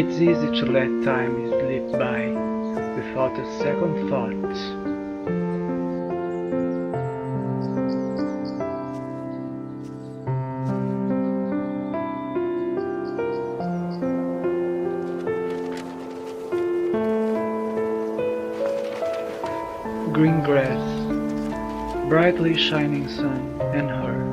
It's easy to let time slip by without a second thought. Green grass, brightly shining sun, and her.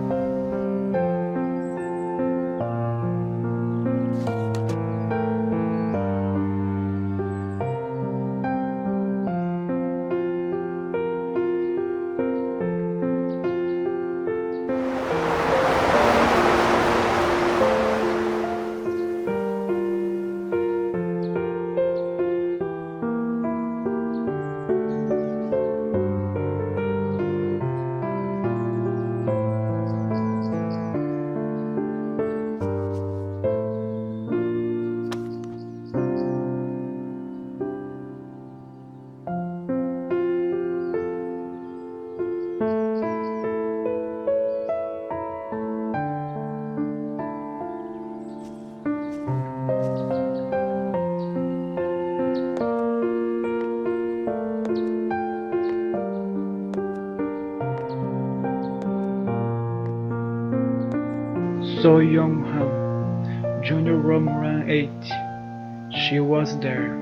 So Young Han, Junior Rum Run 8. She was there.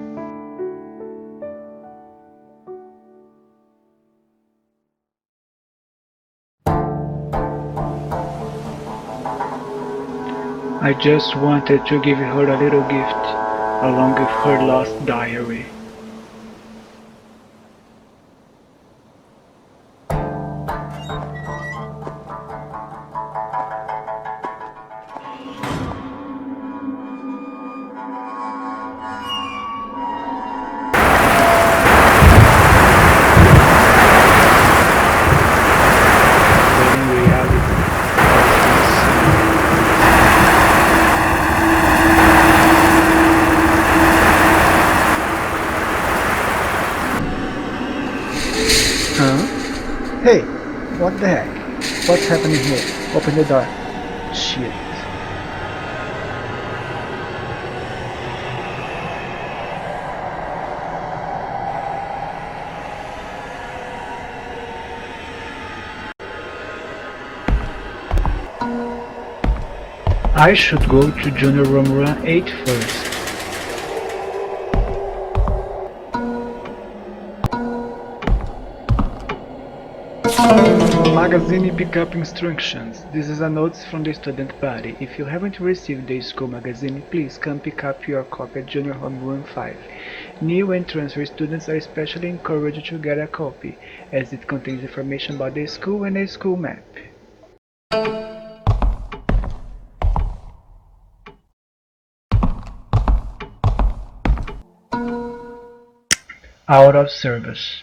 I just wanted to give her a little gift, along with her lost diary. But in reality, huh? Hey, what the heck? What's happening here? Open the door. Shit. I should go to Junior Romura 8 first. Magazine pickup instructions. This is a notice from the student body. If you haven't received the school magazine, please come pick up your copy at Junior Homeroom 5. New and transfer students are especially encouraged to get a copy, as it contains information about the school and a school map. Out of service.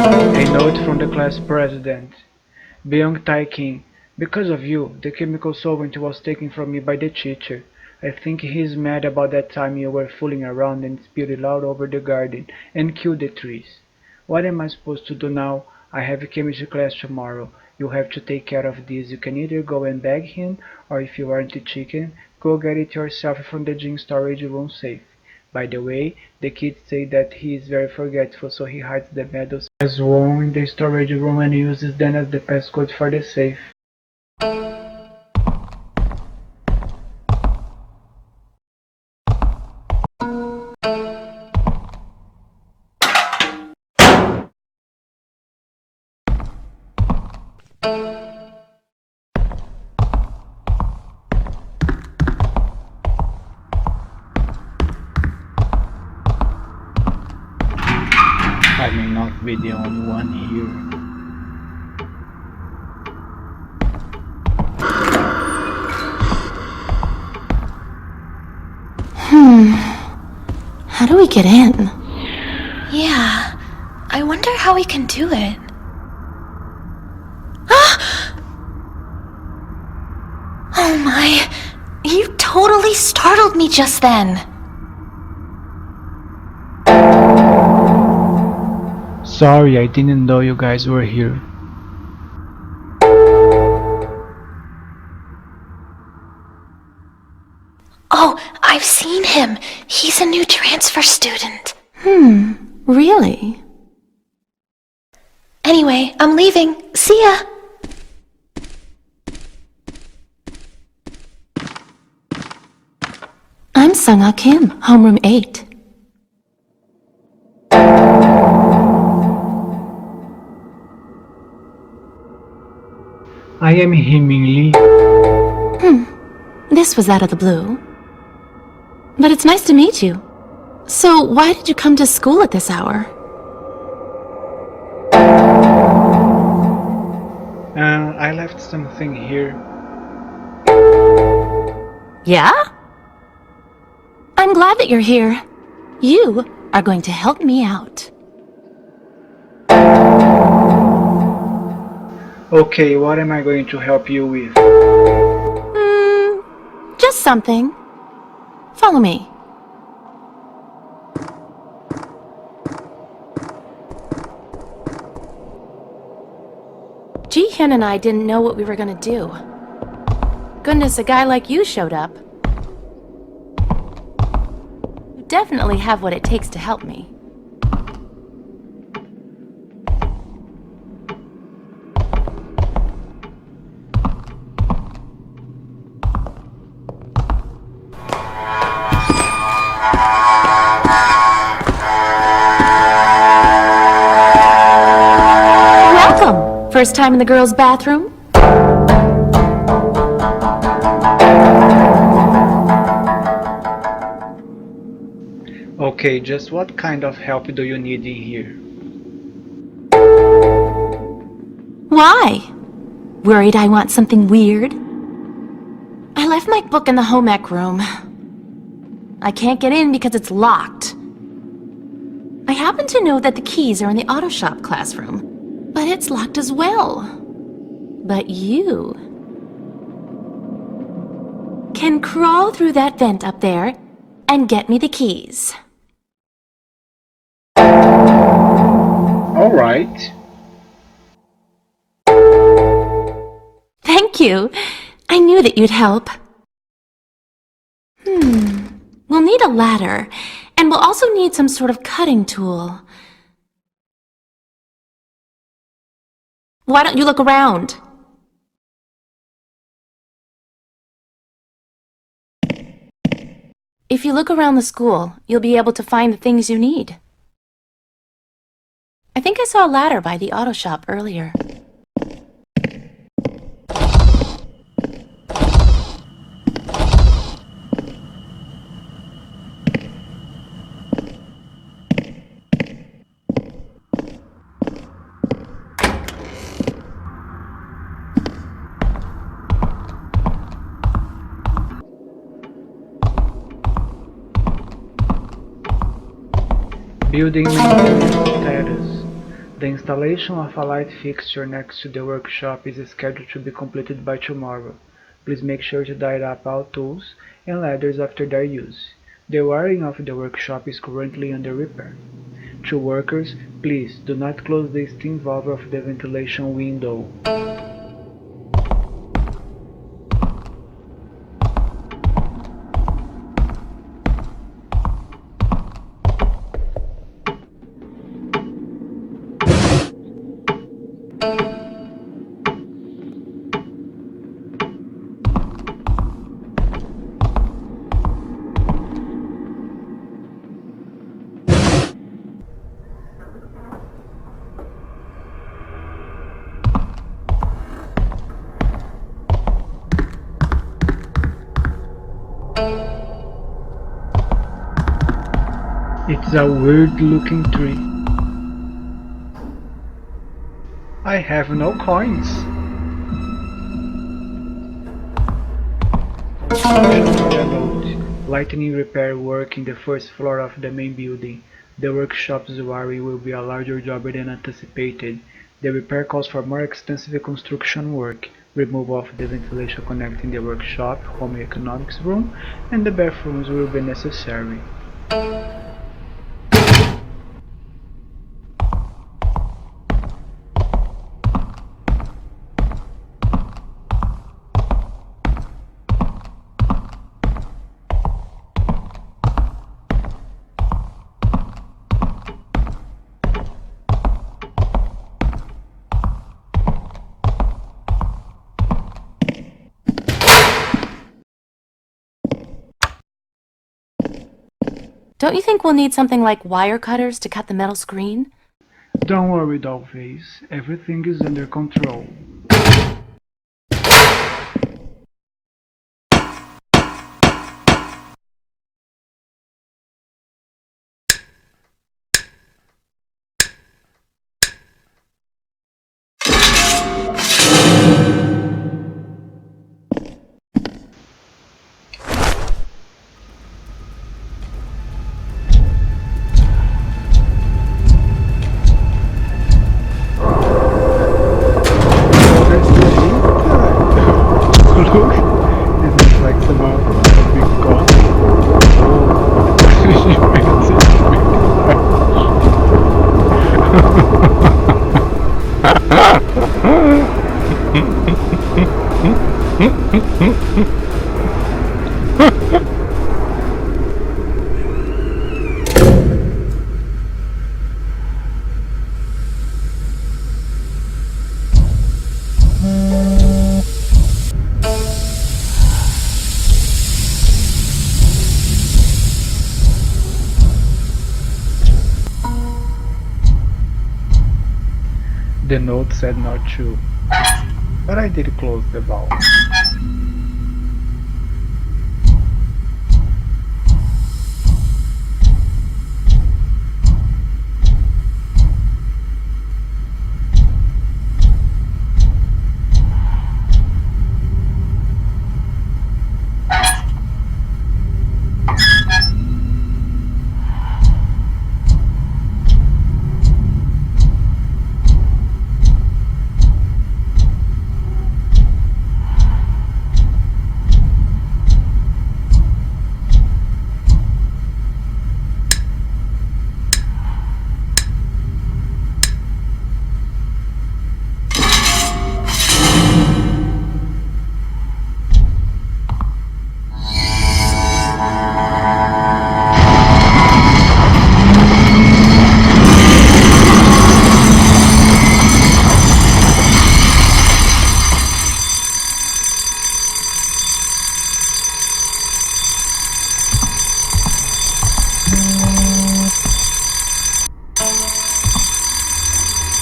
A note from the class president. Byung Tae Kim, because of you, the chemical solvent was taken from me by the teacher. I think he's mad about that time you were fooling around and spilled it out over the garden and killed the trees. What am I supposed to do now? I have chemistry class tomorrow. You have to take care of this. You can either go and beg him, or if you aren't a chicken, go get it yourself from the gym storage room safe. By the way, the kids say that he is very forgetful, so he hides the medals as won in the storage room and uses them as the passcode for the safe. I may not be the only one here. How do we get in? Yeah, I wonder how he can do it. Oh my, you totally startled me just then. Sorry, I didn't know you guys were here. Oh, I've seen him. He's a new transfer student. Really? Anyway, I'm leaving. See ya. I'm Sung-Ah Kim, homeroom 8. I am Hee-min Lee. This was out of the blue. But it's nice to meet you. So why did you come to school at this hour? I left something here. Yeah? I'm glad that you're here. You are going to help me out. Okay, what am I going to help you with? Just something. Follow me. Ji-hyun and I didn't know what we were gonna do. Goodness, a guy like you showed up. You definitely have what it takes to help me. Welcome! First time in the girls' bathroom? Okay, just what kind of help do you need in here? Why? Worried I want something weird? I left my book in the home ec room. I can't get in because it's locked. I happen to know that the keys are in the auto shop classroom, but it's locked as well. But you can crawl through that vent up there and get me the keys. All right. Thank you. I knew that you'd help. We'll need a ladder, and we'll also need some sort of cutting tool. Why don't you look around? If you look around the school, you'll be able to find the things you need. I think I saw a ladder by the auto shop earlier. Building maintenance status. The installation of a light fixture next to the workshop is scheduled to be completed by tomorrow. Please make sure to dial up all tools and ladders after their use. The wiring of the workshop is currently under repair. To workers, please do not close the steam valve of the ventilation window. It's a weird-looking tree. I have no coins. A note. Lightning repair work in the first floor of the main building. The workshop's wiring will be a larger job than anticipated. The repair calls for more extensive construction work, removal of the ventilation connecting the workshop, home economics room, and the bathrooms will be necessary. Don't you think we'll need something like wire cutters to cut the metal screen? Don't worry, Dollface. Everything is under control. Look, this is like some big god. The note said not to, but I did close the valve.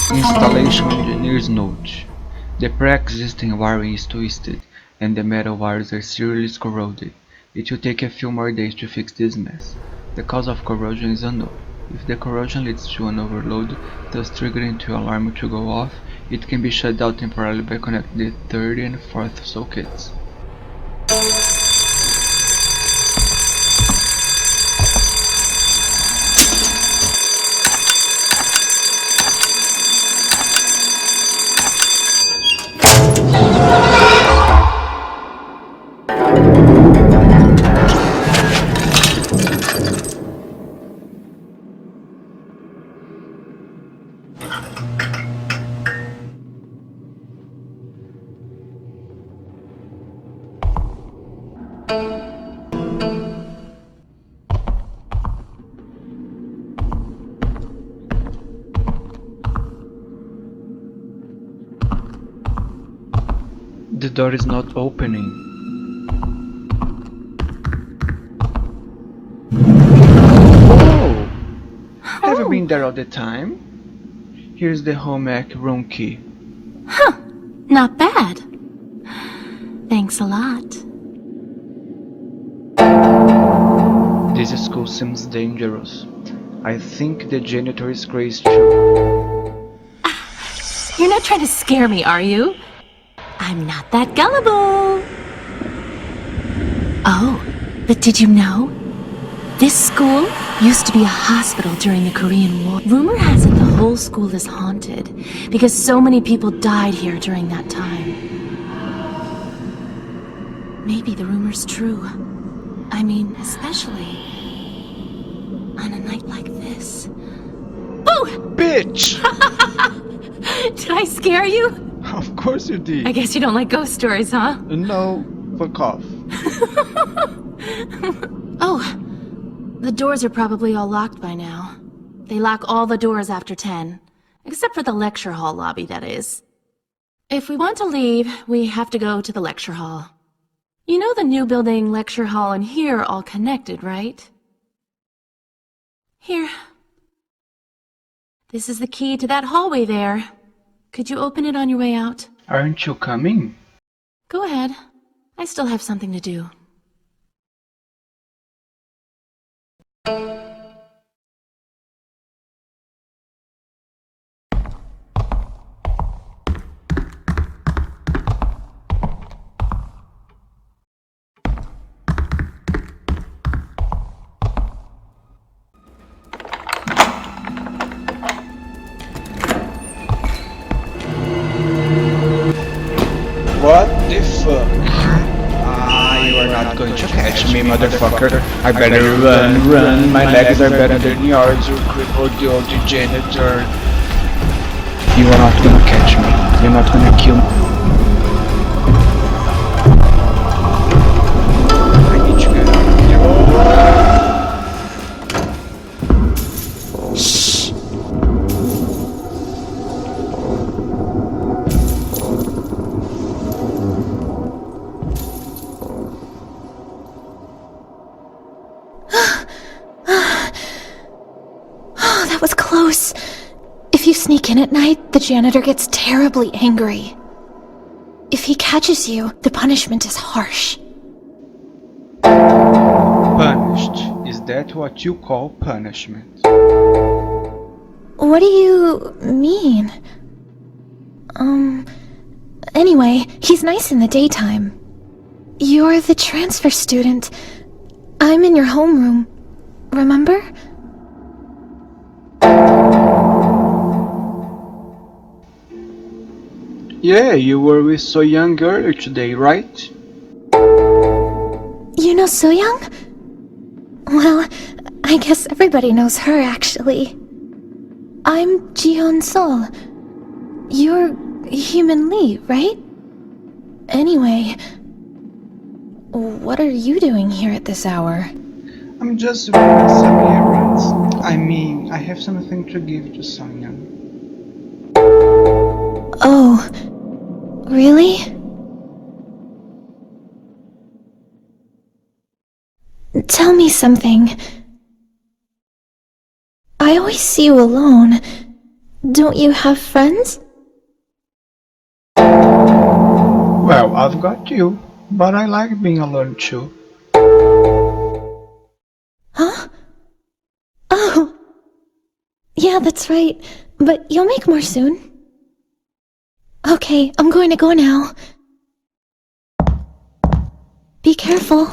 Installation engineer's note: the pre-existing wiring is twisted and the metal wires are seriously corroded. It will take a few more days to fix this mess. The cause of corrosion is unknown. If the corrosion leads to an overload, thus triggering the alarm to go off, it can be shut down temporarily by connecting the third and fourth sockets. The door is not opening. Oh! Have you been there all the time? Here's the home ec room key. Huh, not bad. Thanks a lot. This school seems dangerous. I think the janitor is crazy too. You're not trying to scare me, are you? I'm not that gullible. Oh, but did you know? This school used to be a hospital during the Korean War. Rumor has it the whole school is haunted because so many people died here during that time. Maybe the rumor's true. I mean, especially on a night like this. Boo! Bitch! Did I scare you? Of course you did. I guess you don't like ghost stories, huh? No, fuck off. Oh, the doors are probably all locked by now. They lock all the doors after 10. Except for the lecture hall lobby, that is. If we want to leave, we have to go to the lecture hall. You know the new building, lecture hall, and here are all connected, right? Here. This is the key to that hallway there. Could you open it on your way out? Aren't you coming? Go ahead. I still have something to do. What the fuck? You are not going to catch me, motherfucker. I better run. My legs are better than yours, you crippled old janitor. You are not gonna catch me. You're not gonna kill me. I need you get out of here. That was close. If you sneak in at night, the janitor gets terribly angry. If he catches you, the punishment is harsh. Punished. Is that what you call punishment? What do you mean? Anyway, he's nice in the daytime. You're the transfer student. I'm in your homeroom. Remember? Yeah, you were with So Young earlier today, right? You know So-young? Well, I guess everybody knows her, actually. I'm Ji-Hyun Sol. You're Human Lee, right? Anyway, what are you doing here at this hour? I'm just running some errands. I mean, I have something to give to Sonya. Oh, really? Tell me something. I always see you alone. Don't you have friends? Well, I've got you, but I like being alone too. Huh? Oh. Yeah, that's right. But you'll make more soon. Okay, I'm going to go now. Be careful.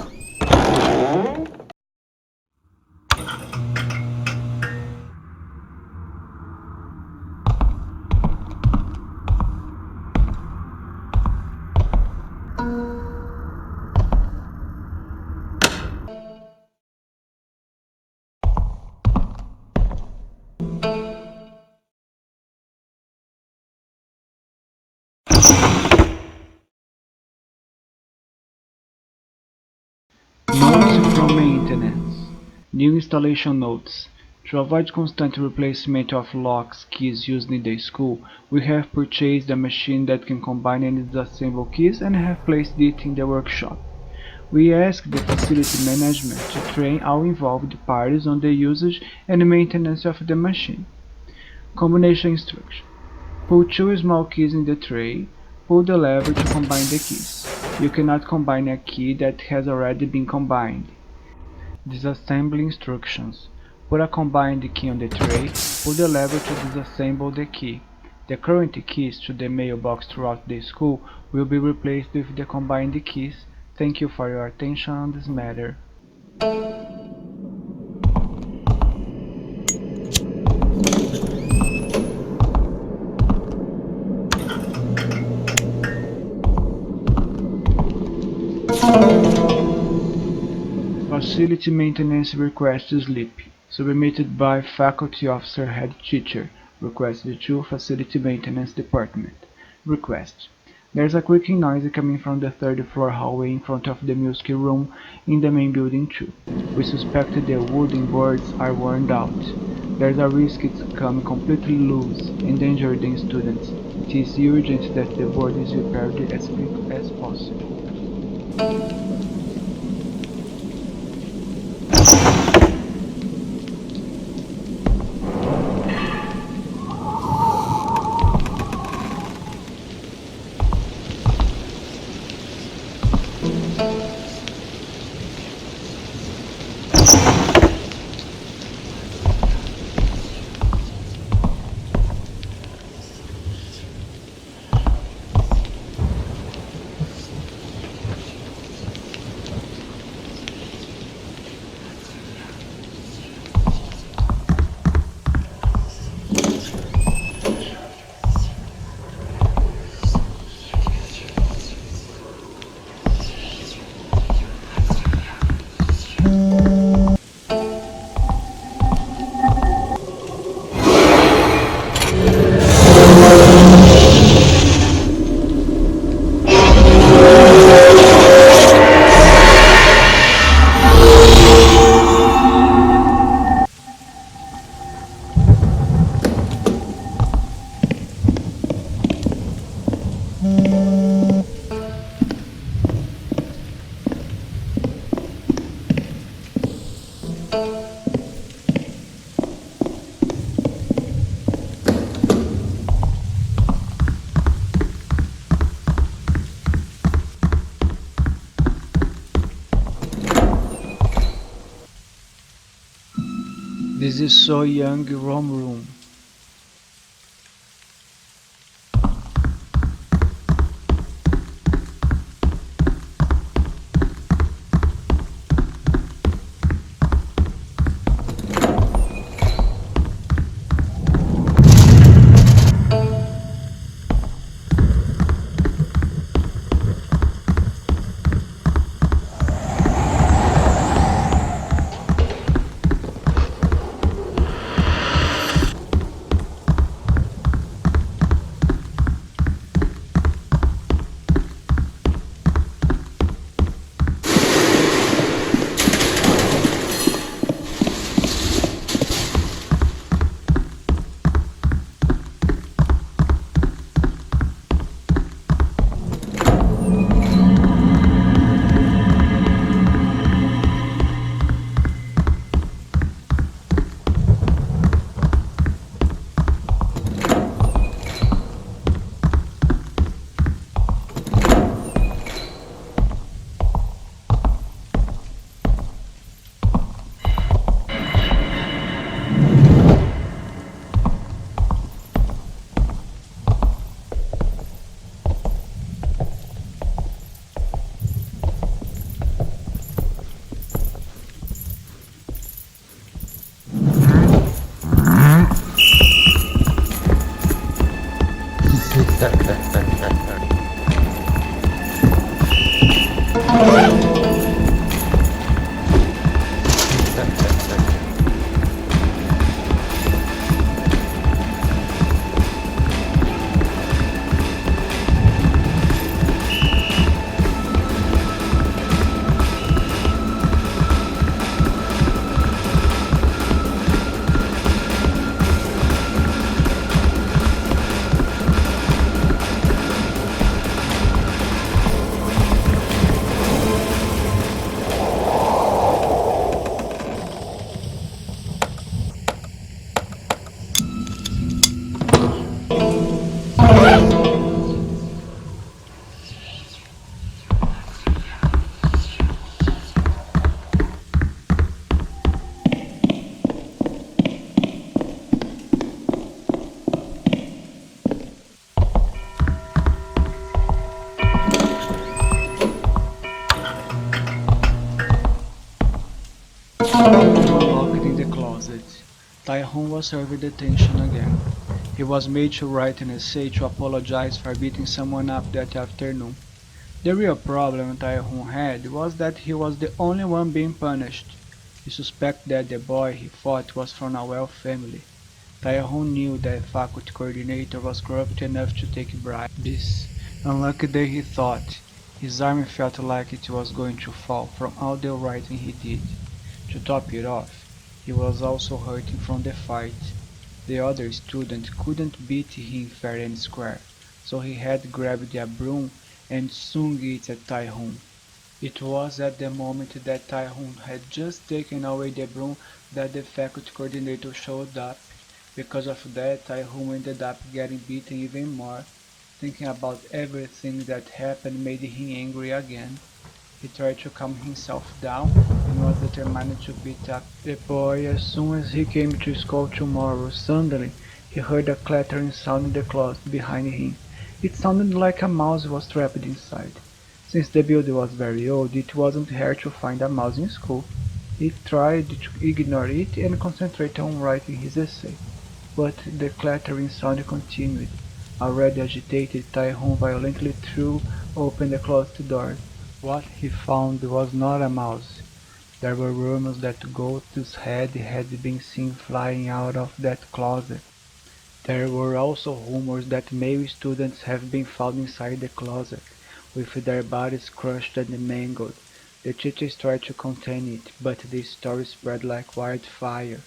Notes from maintenance. New installation notes. To avoid constant replacement of locks keys used in the school, we have purchased a machine that can combine and disassemble keys and have placed it in the workshop. We ask the facility management to train all involved parties on the usage and maintenance of the machine. Combination instruction. Put two small keys in the tray. Pull the lever to combine the keys. You cannot combine a key that has already been combined. Disassembly instructions. Put a combined key on the tray. Pull the lever to disassemble the key. The current keys to the mailbox throughout the school will be replaced with the combined keys. Thank you for your attention on this matter. Facility maintenance request to sleep. Submitted by faculty officer head teacher. Requested to facility maintenance department. Request. There's a creaking noise coming from the third floor hallway in front of the music room in the main building too. We suspect the wooden boards are worn out. There's a risk it's come completely loose, endangering students. It is urgent that the board is repaired as quick as possible. This is So Young Room. Locked in the closet. Tai-Hung was served detention again. He was made to write an essay to apologize for beating someone up that afternoon. The real problem Tai-Hung had was that he was the only one being punished. He suspected that the boy he fought was from a wealthy family. Tai-Hung knew that the faculty coordinator was corrupt enough to take bribes. Unlucky day he thought. His arm felt like it was going to fall from all the writing he did. To top it off, he was also hurting from the fight. The other student couldn't beat him fair and square, so he had grabbed a broom and swung it at Tai-Hung. It was at the moment that Tai-Hung had just taken away the broom that the faculty coordinator showed up. Because of that, Tai-Hung ended up getting beaten even more. Thinking about everything that happened made him angry again. He tried to calm himself down and was determined to beat up the boy as soon as he came to school tomorrow. Suddenly, he heard a clattering sound in the closet behind him. It sounded like a mouse was trapped inside. Since the building was very old, it wasn't hard to find a mouse in school. He tried to ignore it and concentrate on writing his essay, but the clattering sound continued. Already agitated, Tai-Hung violently threw open the closet door. What he found was not a mouse. There were rumors that Ghost's head had been seen flying out of that closet. There were also rumors that male students have been found inside the closet, with their bodies crushed and mangled. The teachers tried to contain it, but the story spread like wildfire.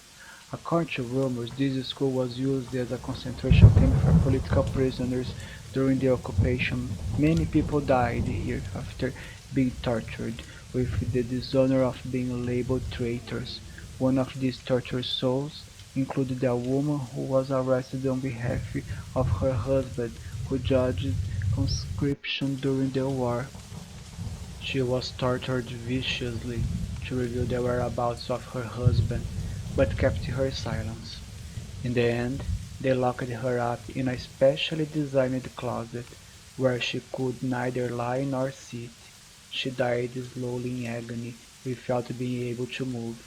According to rumors, this school was used as a concentration camp for political prisoners during the occupation. Many people died here after being tortured, with the dishonor of being labeled traitors. One of these tortured souls included a woman who was arrested on behalf of her husband, who judged conscription during the war. She was tortured viciously to reveal the whereabouts of her husband, but kept her silence. In the end, they locked her up in a specially designed closet, where she could neither lie nor sit. She died slowly in agony, without being able to move.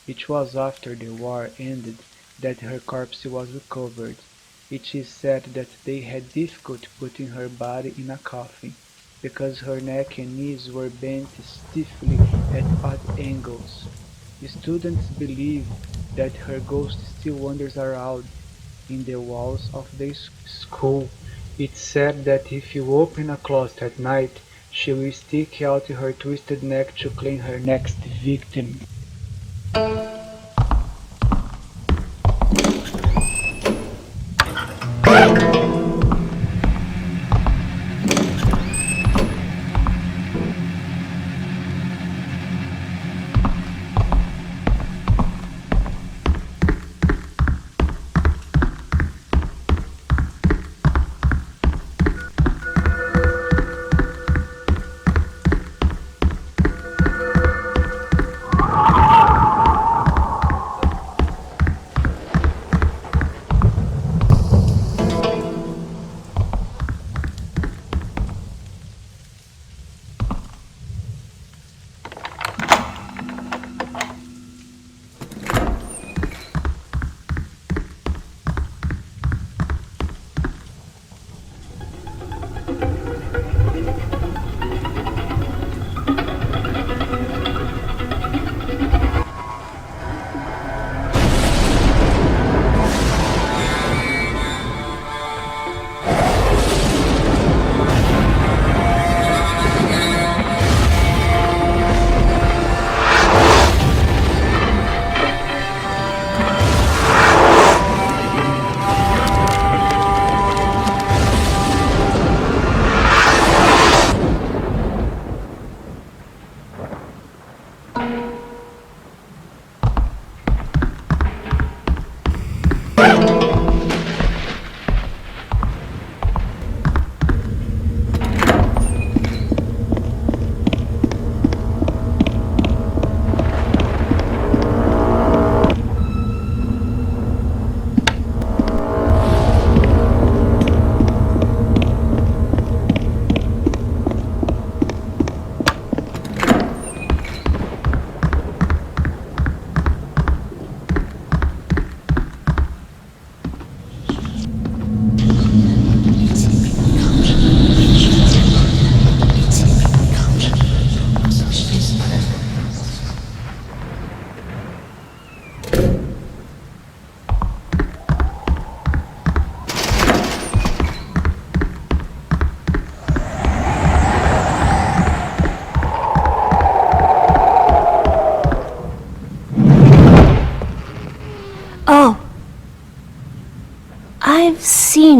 It was after the war ended that her corpse was recovered. It is said that they had difficulty putting her body in a coffin, because her neck and knees were bent stiffly at odd angles. Students believe that her ghost still wanders around in the walls of the school. It's said that if you open a closet at night, she will stick out her twisted neck to claim her next victim.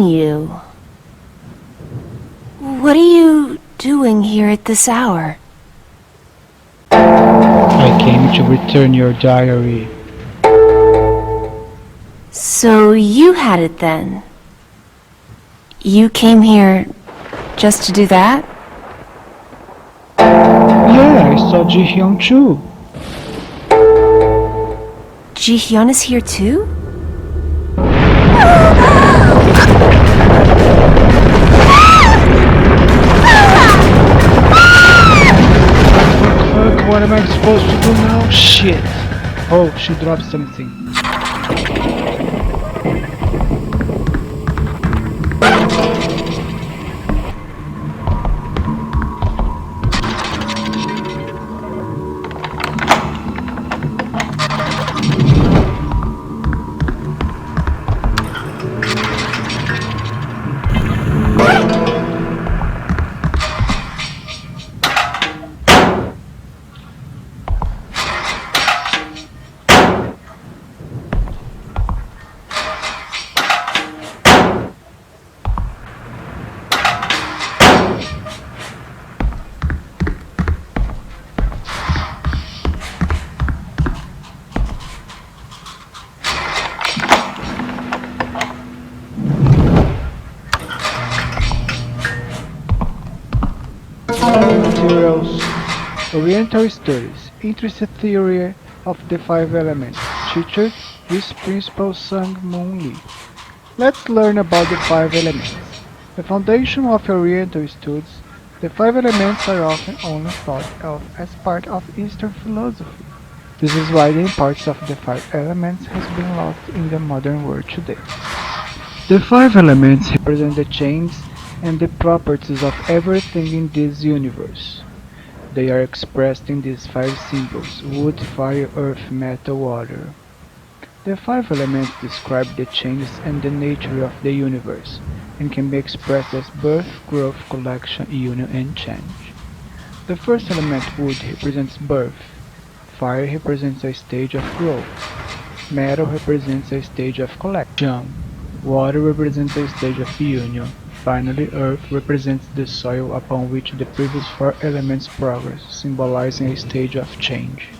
seen you. What are you doing here at this hour? I came to return your diary. So you had it then? You came here just to do that? Yeah, I saw Ji-hyun too. Ji-hyun is here too? Fuck, what am I supposed to do now? Shit. Oh, she dropped something. Materials. Oriental Studies. Interesting Theory of the Five Elements. Teacher, Vice Principal Sang Moon Lee. Let's learn about the five elements. The foundation of Oriental studies, the five elements are often only thought of as part of Eastern philosophy. This is why the importance of the five elements has been lost in the modern world today. The five elements represent the changes and the properties of everything in this universe. They are expressed in these five symbols: wood, fire, earth, metal, water. The five elements describe the changes and the nature of the universe, and can be expressed as birth, growth, collection, union, and change. The first element, wood, represents birth. Fire represents a stage of growth. Metal represents a stage of collection. Water represents a stage of union. Finally, earth represents the soil upon which the previous four elements progress, symbolizing a stage of change.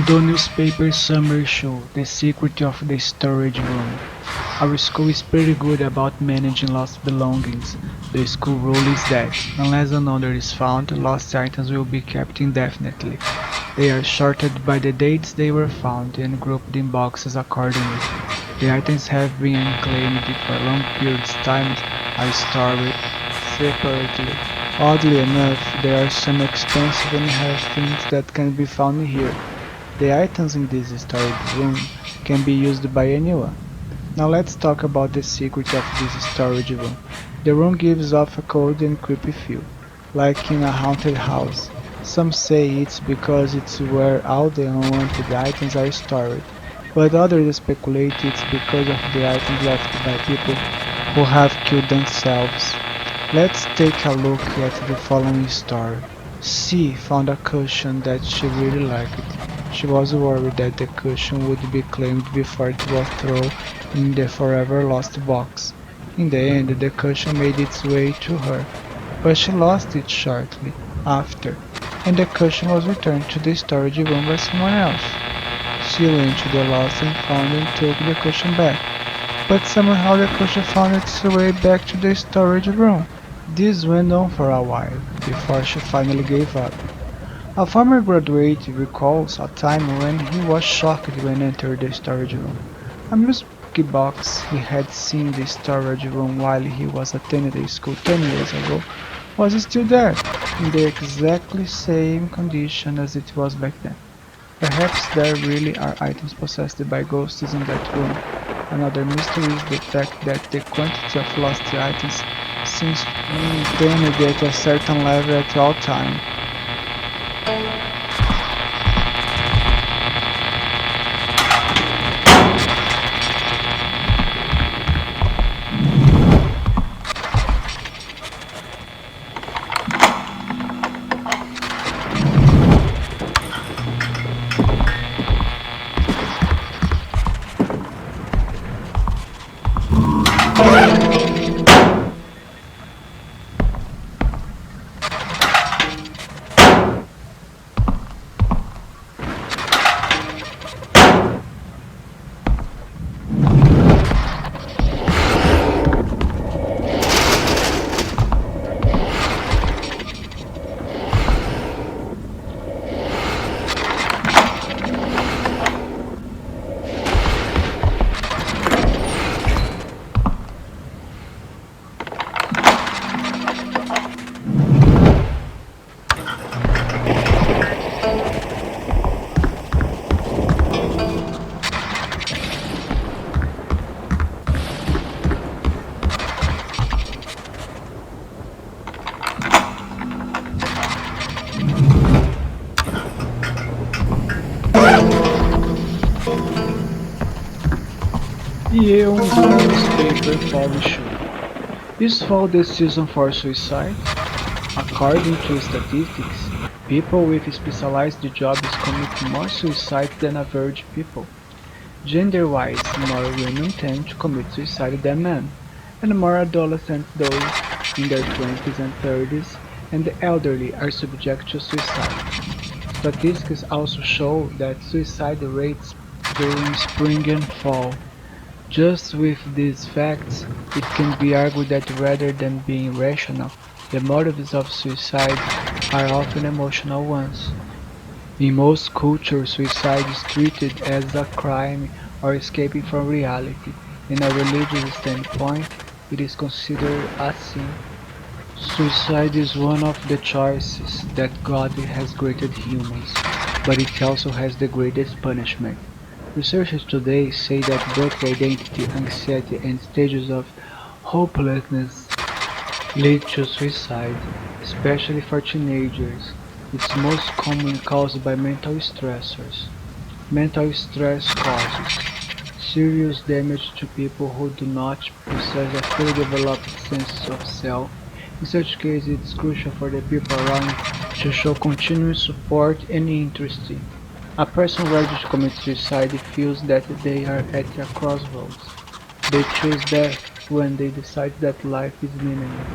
Beyond Newspaper Summer Show, The Secret of the Storage Room. Our school is pretty good about managing lost belongings. The school rule is that, unless an owner is found, lost items will be kept indefinitely. They are sorted by the dates they were found and grouped in boxes accordingly. The items have been unclaimed for long periods of time are stored separately. Oddly enough, there are some expensive and rare things that can be found here. The items in this storage room can be used by anyone. Now let's talk about the secret of this storage room. The room gives off a cold and creepy feel, like in a haunted house. Some say it's because it's where all the unwanted items are stored, but others speculate it's because of the items left by people who have killed themselves. Let's take a look at the following story. C found a cushion that she really liked. She was worried that the cushion would be claimed before it was thrown in the forever lost box. In the end, the cushion made its way to her, but she lost it shortly after, and the cushion was returned to the storage room by someone else. She went to the lost and found and took the cushion back, but somehow the cushion found its way back to the storage room. This went on for a while, before she finally gave up. A former graduate recalls a time when he was shocked when entered the storage room. A music box he had seen in the storage room while he was attending school 10 years ago was still there, in the exactly same condition as it was back then. Perhaps there really are items possessed by ghosts in that room. Another mystery is the fact that the quantity of lost items seems maintained at a certain level at all times. Yale newspaper publisher. Is fall the season for suicide? According to statistics, people with specialized jobs commit more suicide than average people. Gender-wise, more women tend to commit suicide than men, and more adolescents, those in their 20s and 30s, and the elderly are subject to suicide. Statistics also show that suicide rates during spring and fall. Just with these facts, it can be argued that rather than being rational, the motives of suicide are often emotional ones. In most cultures, suicide is treated as a crime or escaping from reality. In a religious standpoint, it is considered a sin. Suicide is one of the choices that God has granted humans, but it also has the greatest punishment. Researchers today say that both identity, anxiety, and stages of hopelessness lead to suicide, especially for teenagers. It's most commonly caused by mental stressors. Mental stress causes serious damage to people who do not possess a fully developed sense of self. In such cases, it's crucial for the people around to show continuous support and interest. A person ready to commit suicide feels that they are at a crossroads. They choose death when they decide that life is meaningless.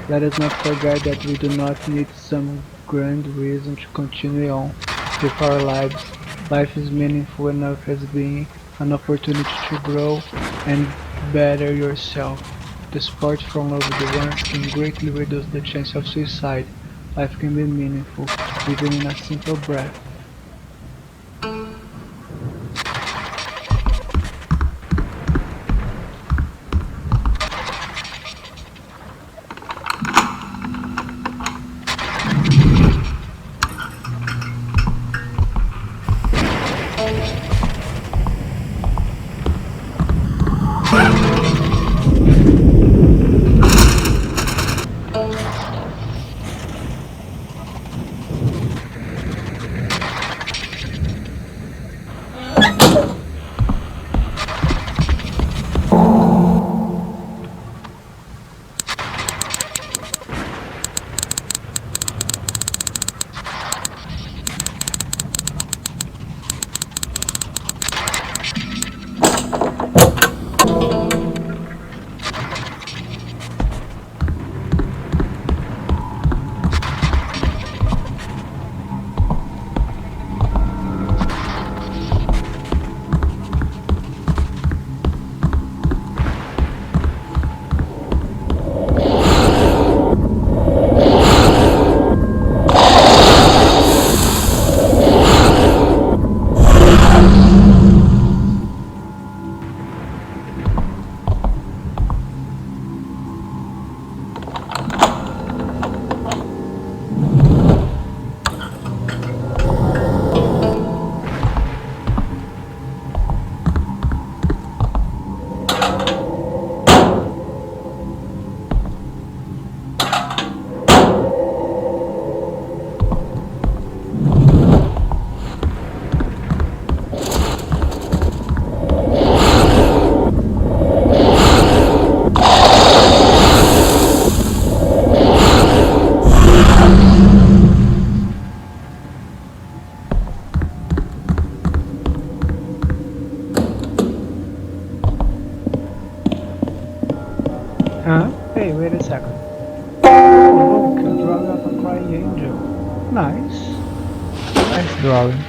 Let us not forget that we do not need some grand reason to continue on with our lives. Life is meaningful enough as being an opportunity to grow and better yourself. The support from loved ones can greatly reduce the chance of suicide. Life can be meaningful, even in a simple breath. Huh? Hey, wait a second. Oh, look, a drawing of a crying angel. Nice. Nice drawing.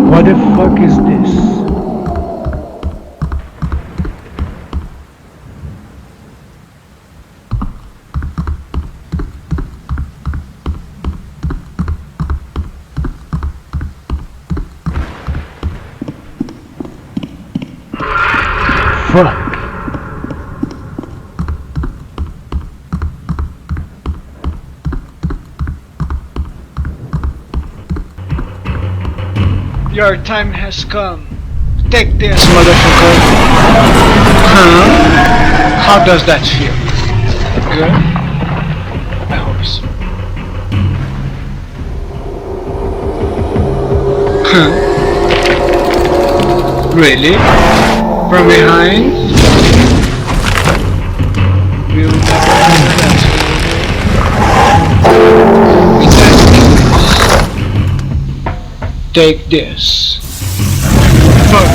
What the fuck is this? Fuck. Your time has come. Take this, motherfucker. Huh? How does that feel? Good? I hope so. Huh? Really? From behind? We'll never do that. Take this. Fuck.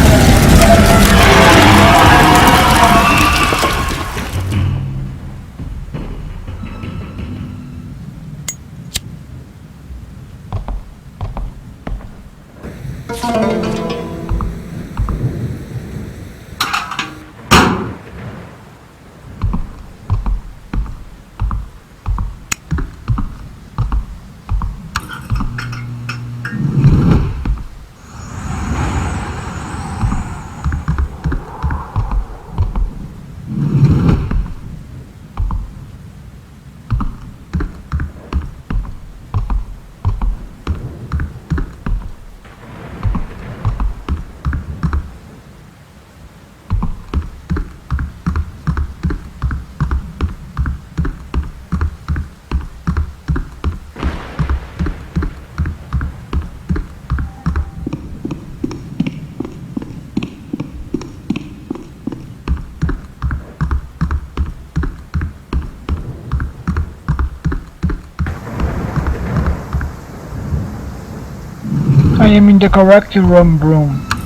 I am in the correct room,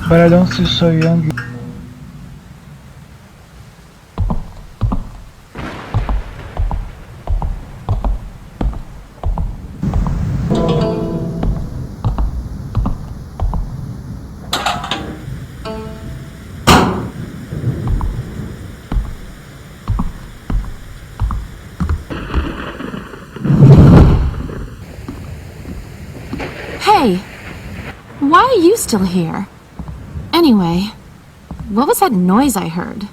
but I don't see So Young. Hey! Why are you still here? Anyway, what was that noise I heard?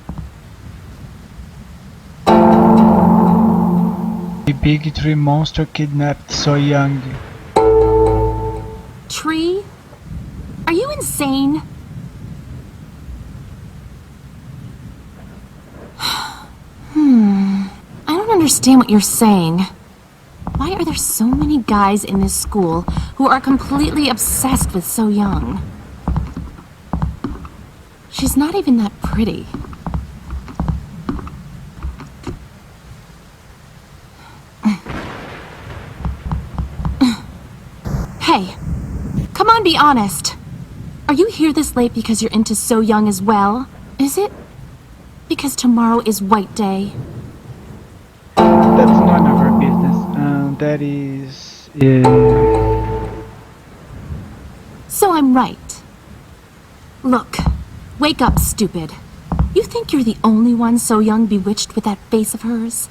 The big tree monster kidnapped So Young. Tree? Are you insane? I don't understand what you're saying. Why are there so many guys in this school who are completely obsessed with So Young? She's not even that pretty. Hey, come on, be honest. Are you here this late because you're into So Young as well? Is it because tomorrow is White Day? That's none of our business. That is... So I'm right. Look, wake up, stupid. You think you're the only one So Young bewitched with that face of hers?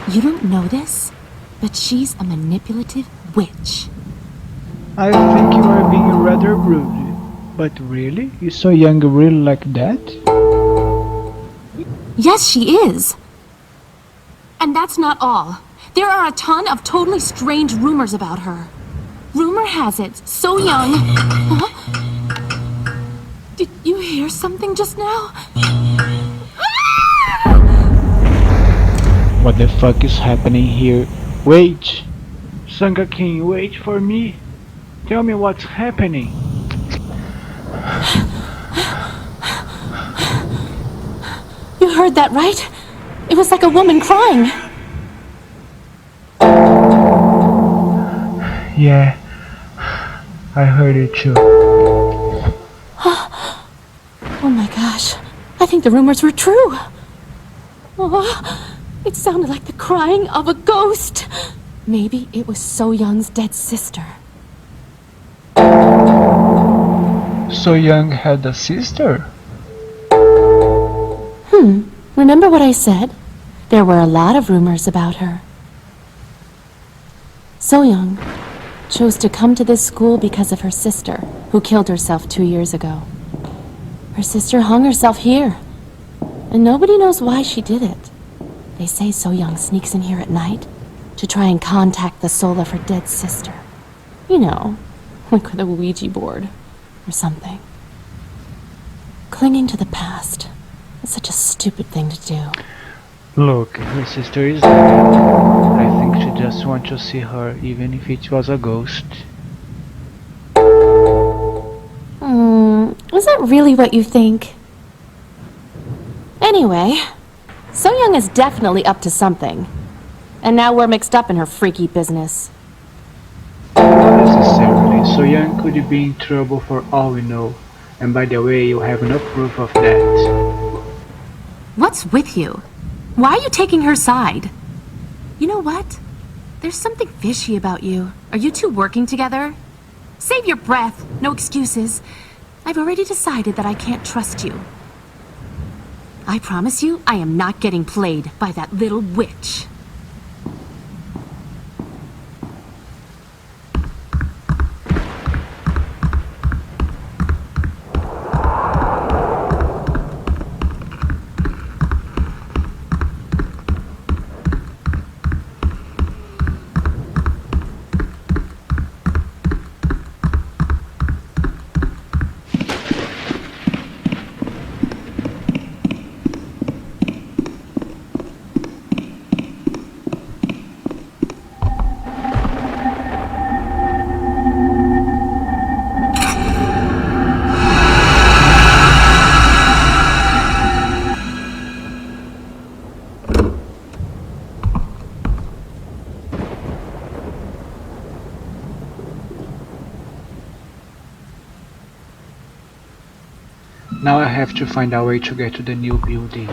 You don't know this, but she's a manipulative witch. I think you are being rather rude. But really? Is So Young really like that? Yes, she is. And that's not all. There are a ton of totally strange rumors about her. Rumor has it, So Young... Huh? Did you hear something just now? What the fuck is happening here? Wait! Sangha King, wait for me! Tell me what's happening! You heard that, right? It was like a woman crying. Yeah, I heard it too. Oh my gosh, I think the rumors were true. Oh, it sounded like the crying of a ghost. Maybe it was So Young's dead sister. So Young had a sister? Remember what I said? There were a lot of rumors about her. So Young chose to come to this school because of her sister, who killed herself 2 years ago. Her sister hung herself here, and nobody knows why she did it. They say So Young sneaks in here at night to try and contact the soul of her dead sister. You know, like with a Ouija board or something. Clinging to the past is such a stupid thing to do. Look, her sister is dead. I think she just wants to see her, even if it was a ghost. Is that really what you think? Anyway, So Young is definitely up to something. And now we're mixed up in her freaky business. Not necessarily. So Young could be in trouble for all we know. And by the way, you have no proof of that. What's with you? Why are you taking her side? You know what? There's something fishy about you. Are you two working together? Save your breath. No excuses. I've already decided that I can't trust you. I promise you, I am not getting played by that little witch. Now I have to find a way to get to the new building.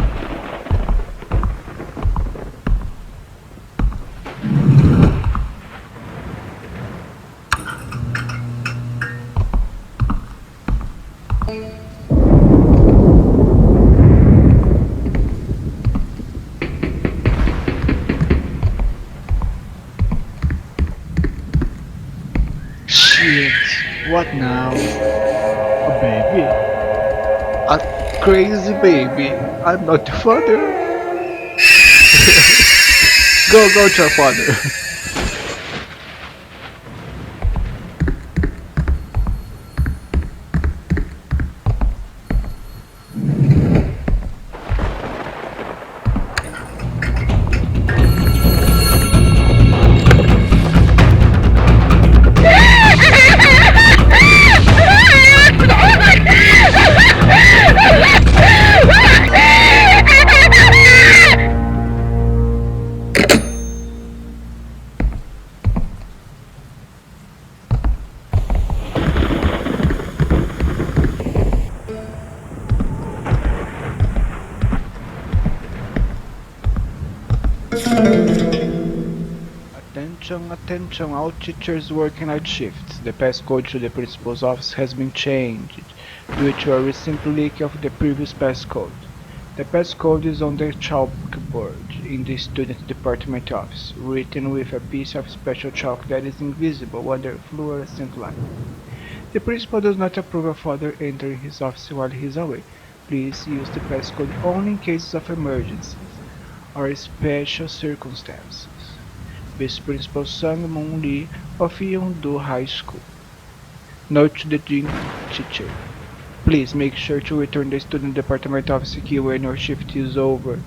Shit, what now? A baby? A crazy baby. I'm not the father. Go to your father. Attention, all teachers working night shifts. The passcode to the principal's office has been changed due to a recent leak of the previous passcode. The passcode is on the chalkboard in the student department office, written with a piece of special chalk that is invisible under fluorescent light. The principal does not approve of father entering his office while he is away. Please use the passcode only in cases of emergencies or special circumstances. Vice Principal Sang Moon Lee of Yeongdo High School. Note to the dean teacher. Please make sure to return the student department office key when your shift is over.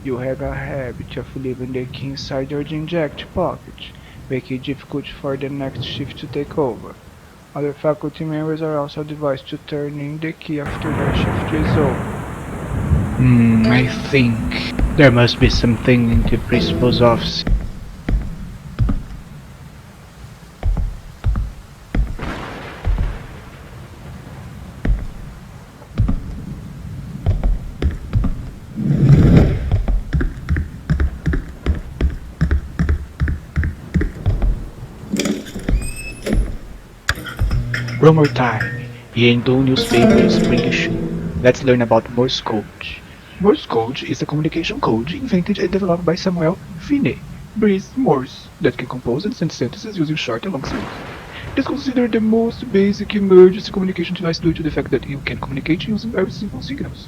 You have a habit of leaving the key inside your jean jacket pocket, making it difficult for the next shift to take over. Other faculty members are also advised to turn in the key after their shift is over. I think there must be something in the principal's office. One more time. Yeongdo newspaper spring issue. Let's learn about Morse code. Morse code is a communication code invented and developed by Samuel Finney Breeze Morse that can compose and send sentences using short and long signals. It is considered the most basic emergency communication device due to the fact that you can communicate using very simple signals.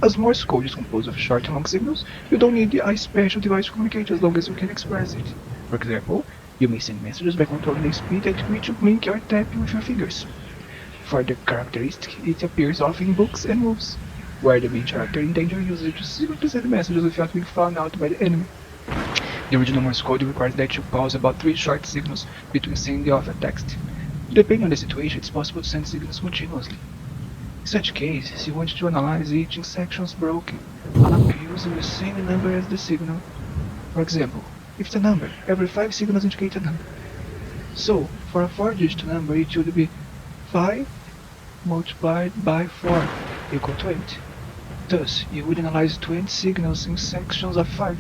As Morse code is composed of short and long signals, you don't need a special device to communicate as long as you can express it. For example, you may send messages by controlling the speed at which you blink or tap with your fingers. For the characteristic, it appears often in books and movies, where the main character in danger uses it to simply send messages without being found out by the enemy. The original Morse code requires that you pause about 3 short signals between sending off a text. Depending on the situation, it's possible to send signals continuously. In such cases, you want to analyze each in sections broken, using the same number as the signal. For example, if it's a number, every 5 signals indicate a number. So, for a 4-digit number, it should be 5 multiplied by 4 equal to 8. Thus, you would analyze 20 signals in sections of 5.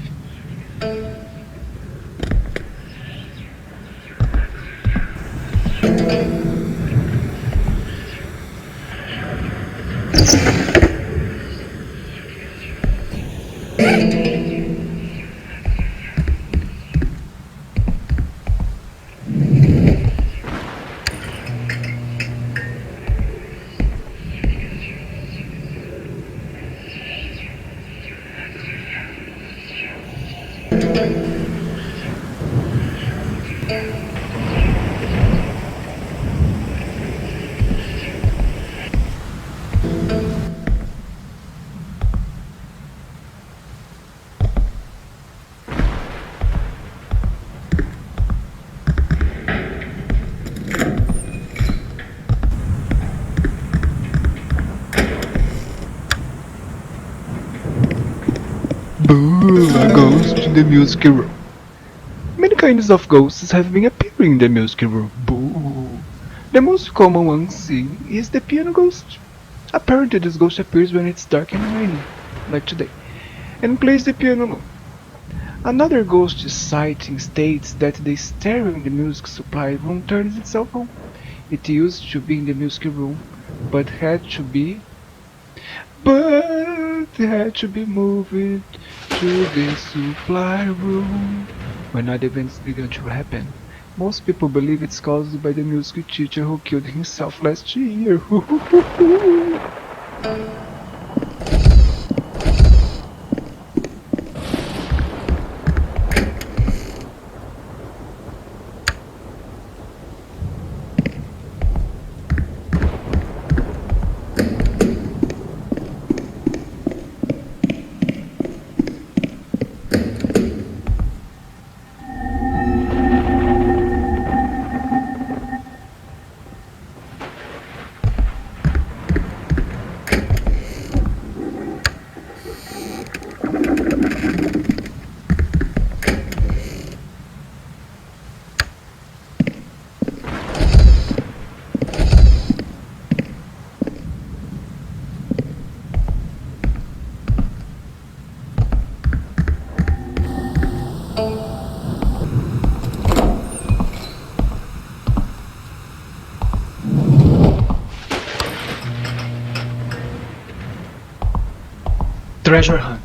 Boo! A ghost in the music room. Many kinds of ghosts have been appearing in the music room. Boo! The most common one seen is the piano ghost. Apparently this ghost appears when it's dark and rainy, like today, and plays the piano alone. Another ghost sighting states that the stereo in the music supply room turns itself on. It used to be in the music room, but had to be moved to the supply room when other events began to happen. Most people believe it's caused by the music teacher who killed himself last year. Treasure hunt.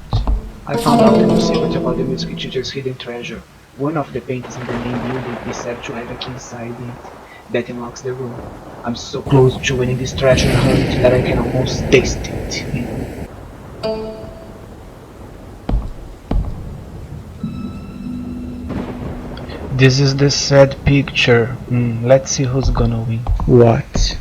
I found out a new secret about the music teacher's hidden treasure. One of the paintings in the main building is said to have a key inside it that unlocks the room. I'm so close to winning this treasure hunt that I can almost taste it. This is the sad picture. Let's see who's gonna win. What?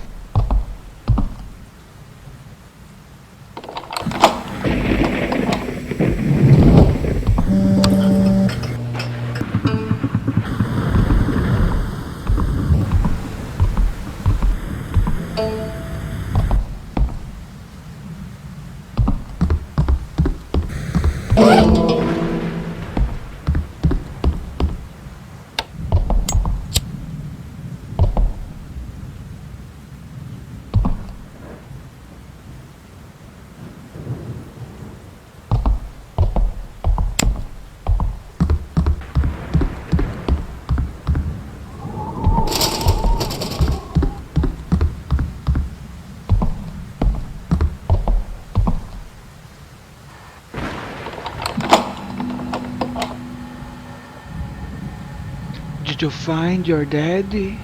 Did you find your daddy?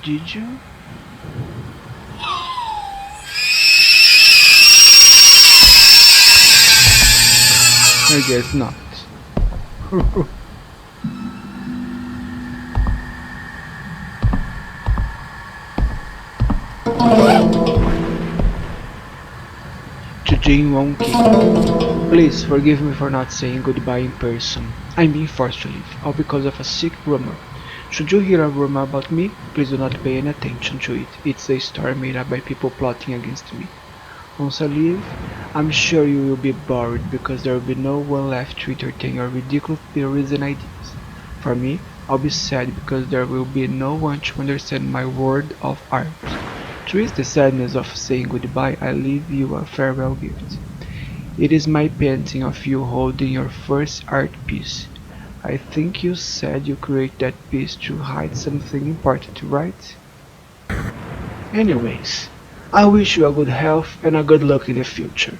Did you? I guess not. To Jane Wonky. Please forgive me for not saying goodbye in person. I'm being forced to leave, all because of a sick rumor. Should you hear a rumor about me, please do not pay any attention to it. It's a story made up by people plotting against me. Once I leave, I'm sure you will be bored because there will be no one left to entertain your ridiculous theories and ideas. For me, I'll be sad because there will be no one to understand my world of art. To ease the sadness of saying goodbye, I leave you a farewell gift. It is my painting of you holding your first art piece. I think you said you created that piece to hide something important, right? Anyways, I wish you a good health and a good luck in the future.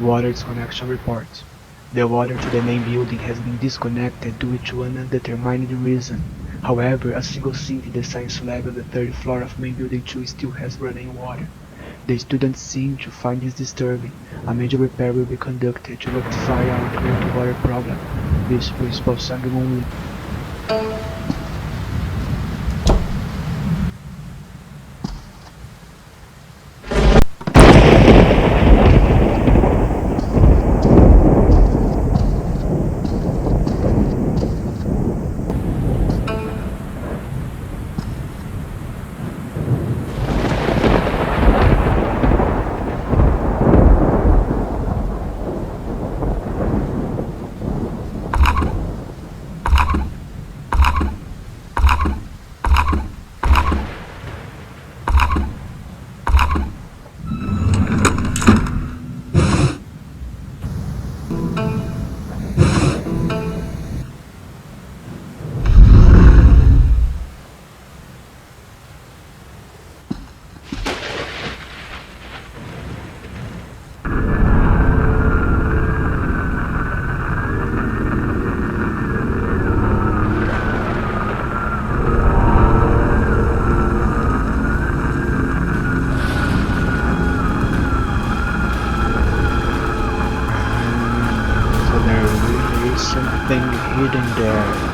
Water disconnection report. The water to the main building has been disconnected due to an undetermined reason. However, a single sink in the science lab on the third floor of main building 2 still has running water. The students seem to find this disturbing. A major repair will be conducted to rectify our current water problem. Vice Principal Sang-moon Lee. Something hidden there.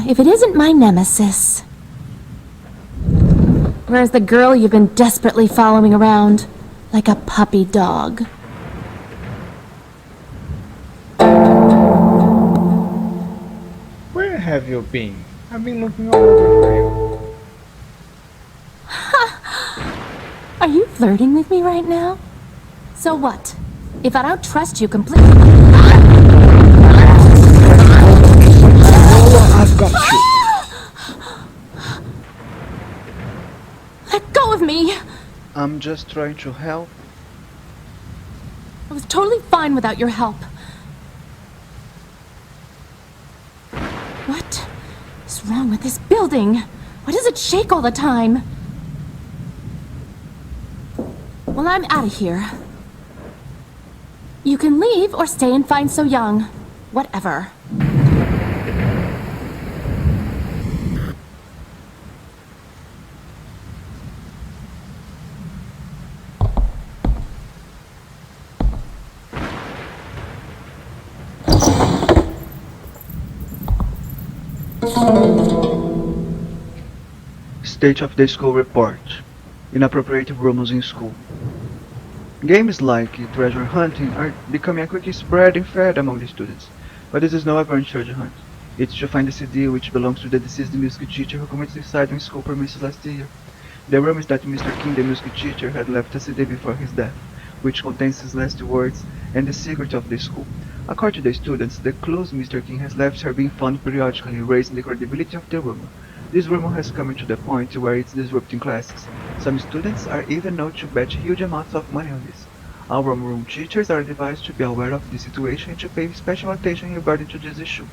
If it isn't my nemesis. Where's the girl you've been desperately following around? Like a puppy dog. Where have you been? I've been looking all over for you. Are you flirting with me right now? So what? If I don't trust you completely... I've got you. Let go of me! I'm just trying to help. I was totally fine without your help. What is wrong with this building? Why does it shake all the time? Well, I'm out of here. You can leave or stay and find So Young. Whatever. State of the school report. Inappropriate rumors in school. Games like treasure hunting are becoming a quick spreading fad among the students. But this is no apparent treasure hunt. It's to find the CD which belongs to the deceased music teacher who committed suicide on school premises last year. The rumor is that Mr. King, the music teacher, had left a CD before his death, which contains his last words and the secret of the school. According to the students, the clues Mr. King has left are being found periodically, raising the credibility of the rumor. This rumor has come to the point where it's disrupting classes. Some students are even known to bet huge amounts of money on this. Our room teachers are advised to be aware of the situation and to pay special attention regarding to this issue.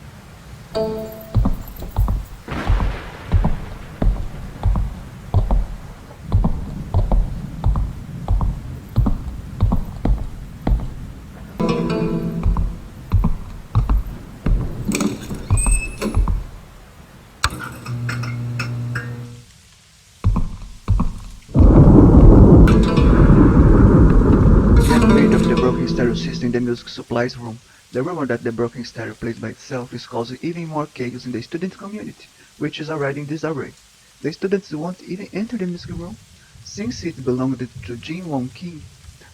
Made of the broken stereo system in the music supplies room. The rumor that the broken stereo plays by itself is causing even more chaos in the student community, which is already in disarray. The students won't even enter the music room, since it belonged to Jin Won King,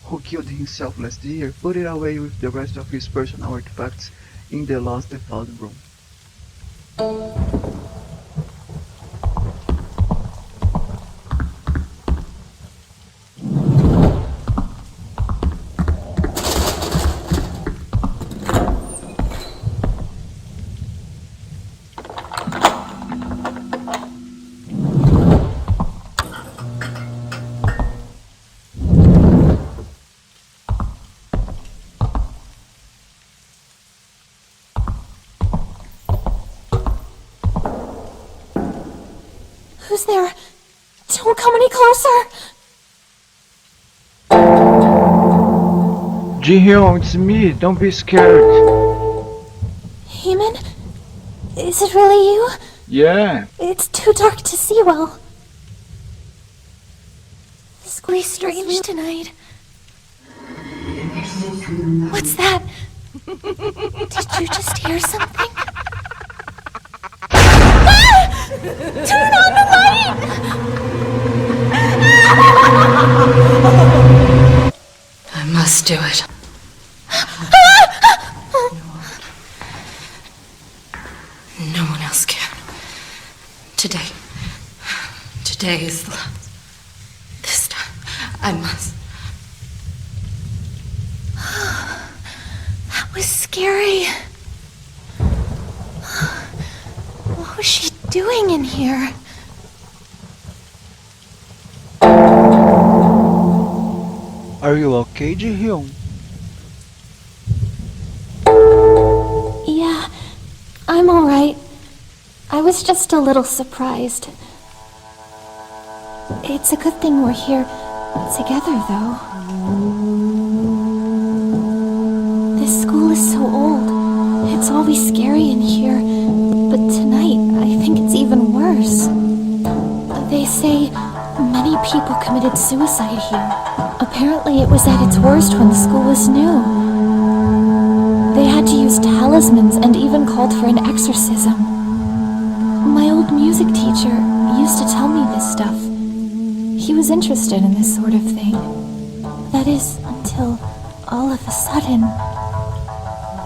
who killed himself last year, put it away with the rest of his personal artifacts in the lost and found room. Who's there? Don't come any closer! Ji-hyun, it's me. Don't be scared. Heeman? Is it really you? Yeah, It's too dark to see well. It's really strange tonight. What's that? Did you just hear something? Ah! Turn on the light! I must do it. No one else can. Today is the last. This time, I must. That was scary. What was she doing in here? Are you okay, Ji-hyun? Yeah, I'm alright. I was just a little surprised. It's a good thing we're here together, though. This school is so old. It's always scary in here. But tonight, I think it's even worse. They say many people committed suicide here. Apparently, it was at its worst when the school was new. They had to use talismans and even called for an exorcism. My old music teacher used to tell me this stuff. He was interested in this sort of thing. That is, until all of a sudden,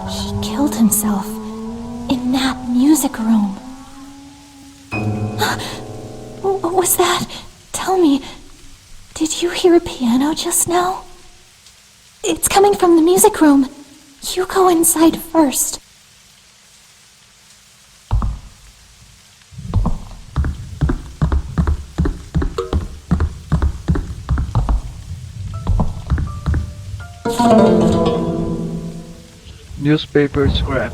he killed himself in that music room. What was that? Tell me, did you hear a piano just now? It's coming from the music room. You go inside first. Newspaper scrap.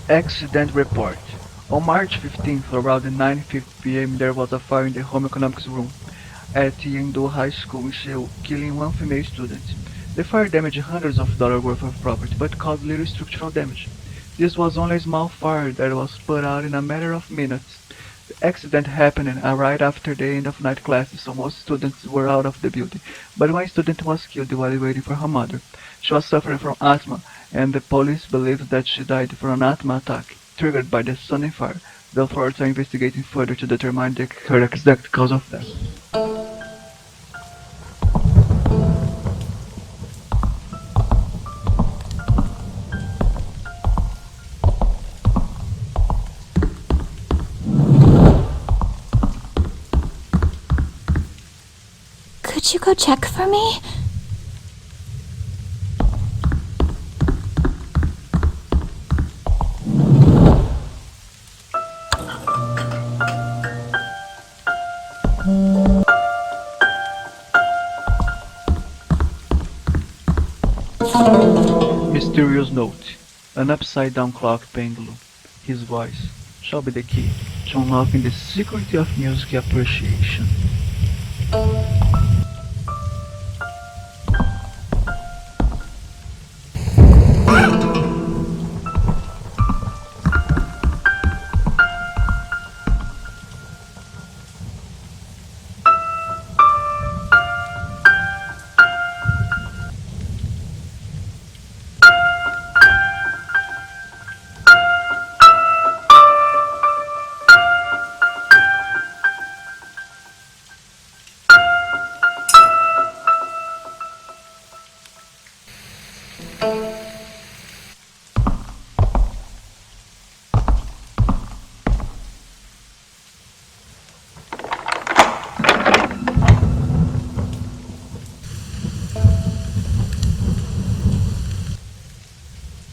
Accident report. On March 15th, around 9:50 p.m., there was a fire in the home economics room at Yendo High School in Seoul, killing one female student. The fire damaged hundreds of dollars worth of property, but caused little structural damage. This was only a small fire that was put out in a matter of minutes. The accident happened right after the end of night classes, so most students were out of the building, but one student was killed while waiting for her mother. She was suffering from asthma, and the police believe that she died from an asthma attack, triggered by the sudden fire. The authorities are investigating further to determine her exact cause of death. go check for me? Mysterious note. An upside-down clock pendulum. His voice shall be the key to unlocking the secret of music appreciation.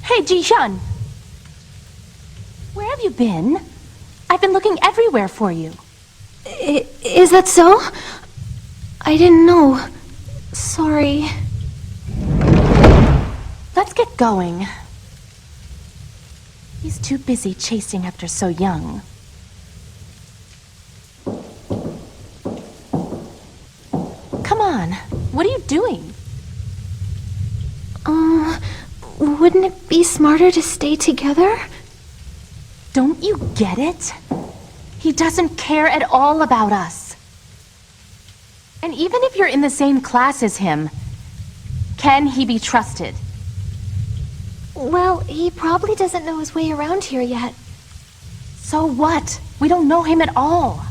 Hey, Ji-hyun! Where have you been? I've been looking everywhere for you. Is that so? I didn't know. Sorry. Let's get going. He's too busy chasing after So Young. Come on, what are you doing? Wouldn't it be smarter to stay together? Don't you get it? He doesn't care at all about us. And even if you're in the same class as him, can he be trusted? Well, he probably doesn't know his way around here yet. So what? We don't know him at all.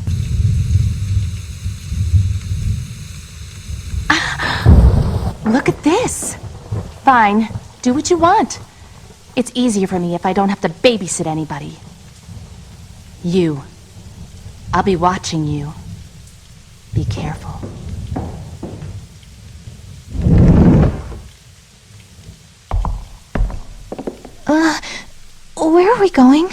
Look at this. Fine, do what you want. It's easier for me if I don't have to babysit anybody. You. I'll be watching you. Be careful. Where are we going?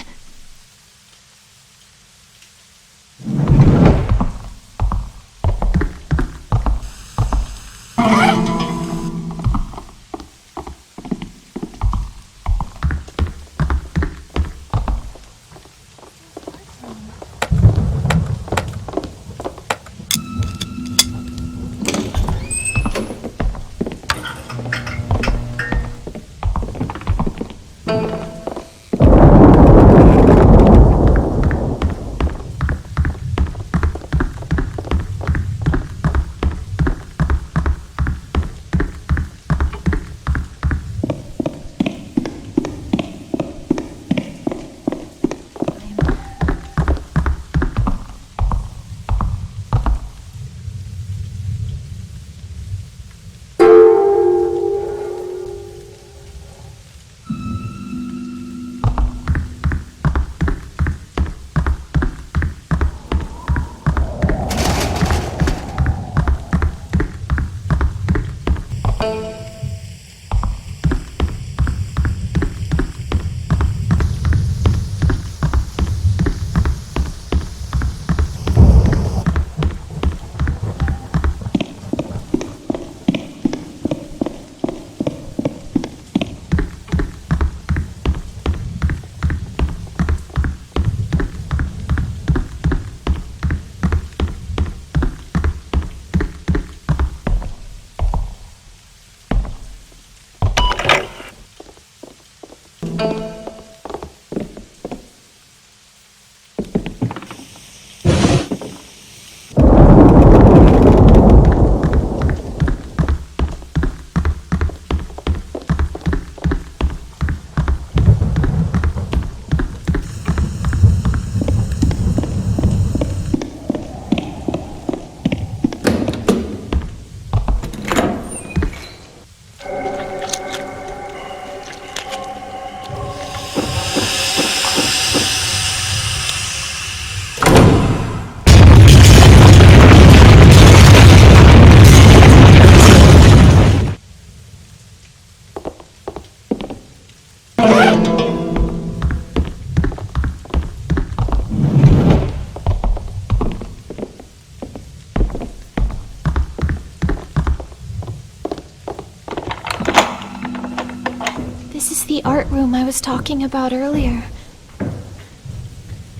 the art room I was talking about earlier.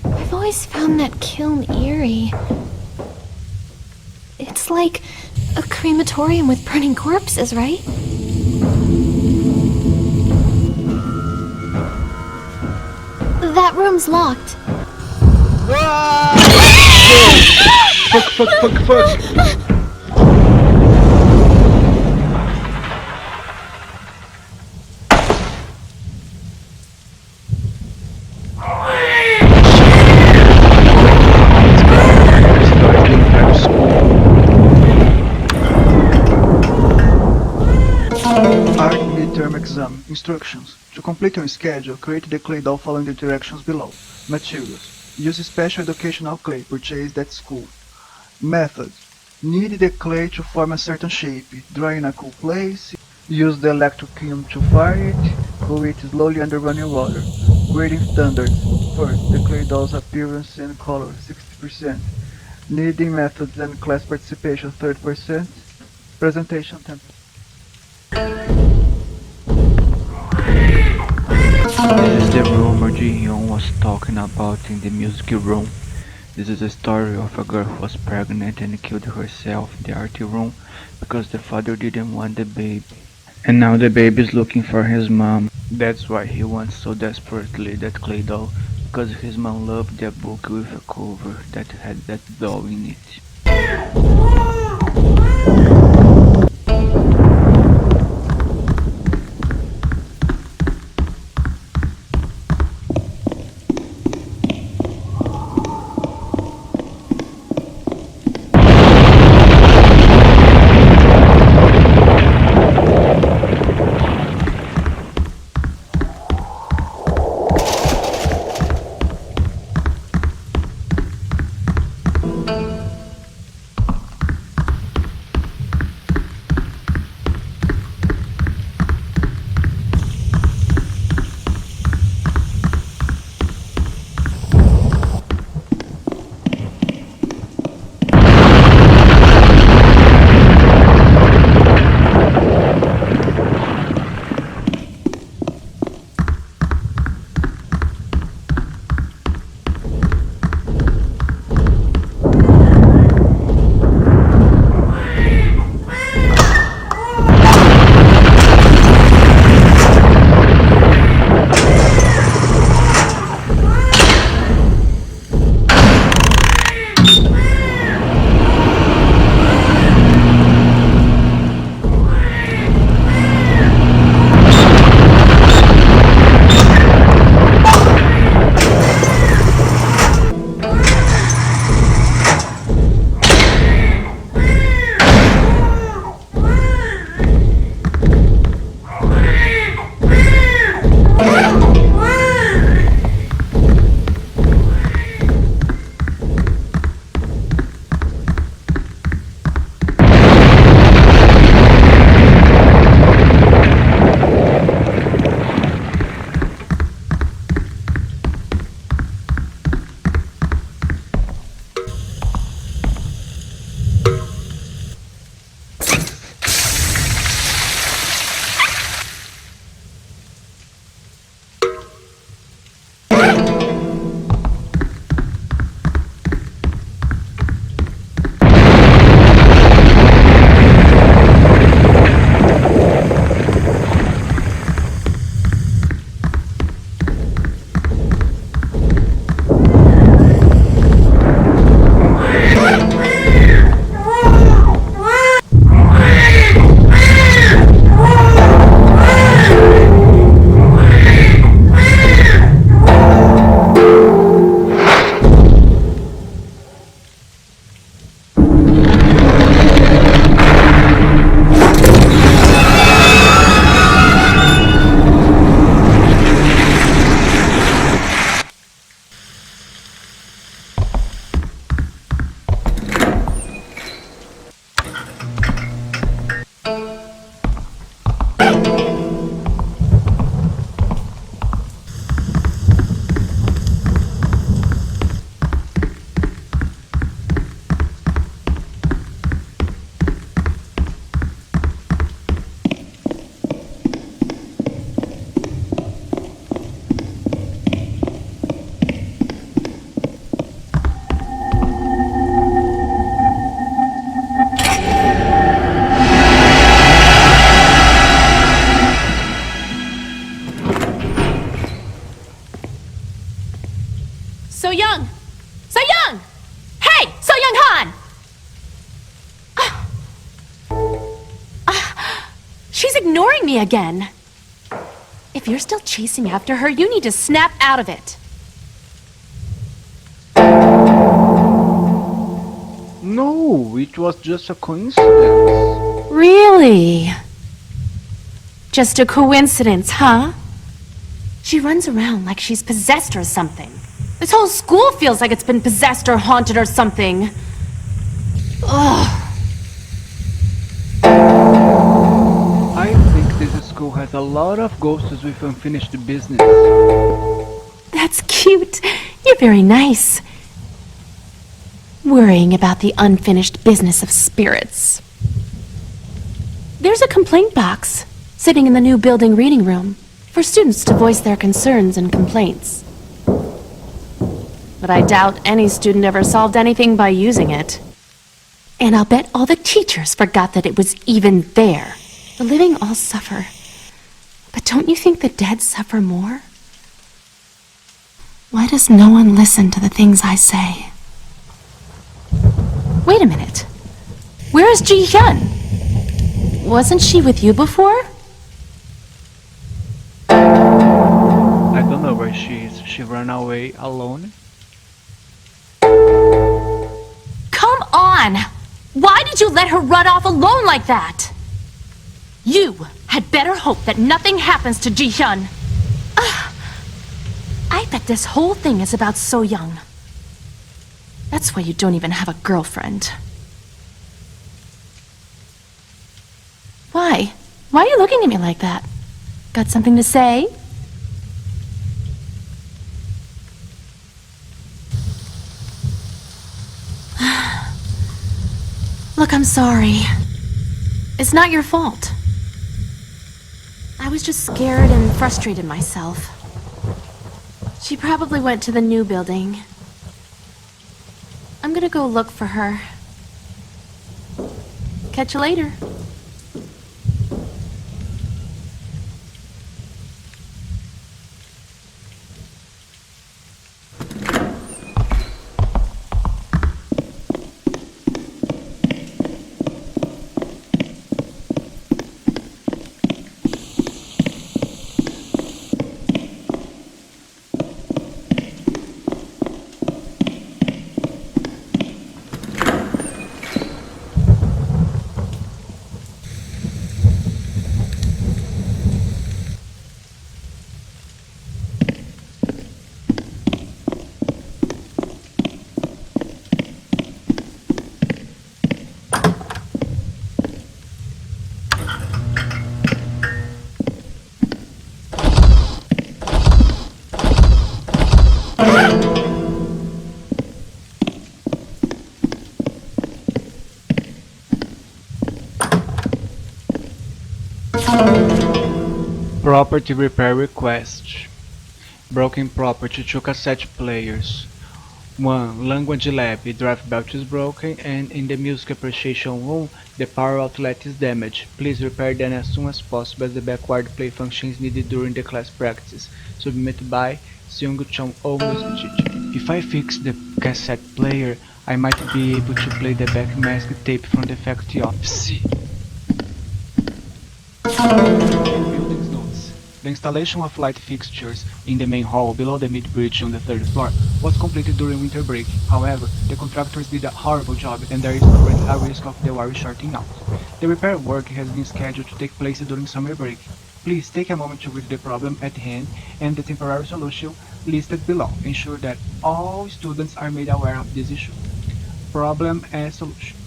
I've always found that kiln eerie. It's like a crematorium with burning corpses, right? That room's locked. Fuck. Starting high school. Art midterm exam. Instructions. To complete your schedule, create the clay doll following the directions below. Materials. Use special educational clay purchased at school. Methods. Knead the clay to form a certain shape. Dry in a cool place. Use the electric kiln to fire it. Cool it slowly under running water. Grading standards. First, the clay doll's appearance and color 60%. Kneading methods and class participation 30%. Presentation 10%. This is the room where Ji-hyun was talking about in the music room. This is the story of a girl who was pregnant and killed herself in the art room because the father didn't want the baby. And now the baby is looking for his mom. That's why he wants so desperately that clay doll, because his mom loved the book with a cover that had that doll in it. Young! So Young! Hey! So Young Han! She's ignoring me again. If you're still chasing after her, you need to snap out of it. No, it was just a coincidence. Really? Just a coincidence, huh? She runs around like she's possessed or something. This whole school feels like it's been possessed or haunted or something. Ugh. I think this school has a lot of ghosts with unfinished business. That's cute. You're very nice. Worrying about the unfinished business of spirits. There's a complaint box sitting in the new building reading room for students to voice their concerns and complaints. But I doubt any student ever solved anything by using it. And I'll bet all the teachers forgot that it was even there. The living all suffer. But don't you think the dead suffer more? Why does no one listen to the things I say? Wait a minute. Where is Ji Hyun? Wasn't she with you before? I don't know where she is. She ran away alone. Come on! Why did you let her run off alone like that? You had better hope that nothing happens to Ji Hyun. I bet this whole thing is about So Young. That's why you don't even have a girlfriend. Why? Why are you looking at me like that? Got something to say? Look, I'm sorry. It's not your fault. I was just scared and frustrated myself. She probably went to the new building. I'm gonna go look for her. Catch you later. Property repair request. Broken property, 2 cassette players. 1. Language lab, the drive belt is broken and in the music appreciation room the power outlet is damaged. Please repair them as soon as possible as the backward play function is needed during the class practice. Submitted by Seung Chong Oh Music Teacher. If I fix the cassette player, I might be able to play the back mask tape from the factory office. Building's notes. The installation of light fixtures in the main hall below the mid-bridge on the 3rd floor was completed during winter break. However, the contractors did a horrible job and there is currently a risk of the wire shorting out. The repair work has been scheduled to take place during summer break. Please take a moment to review the problem at hand and the temporary solution listed below. Ensure that all students are made aware of this issue. Problem and solution.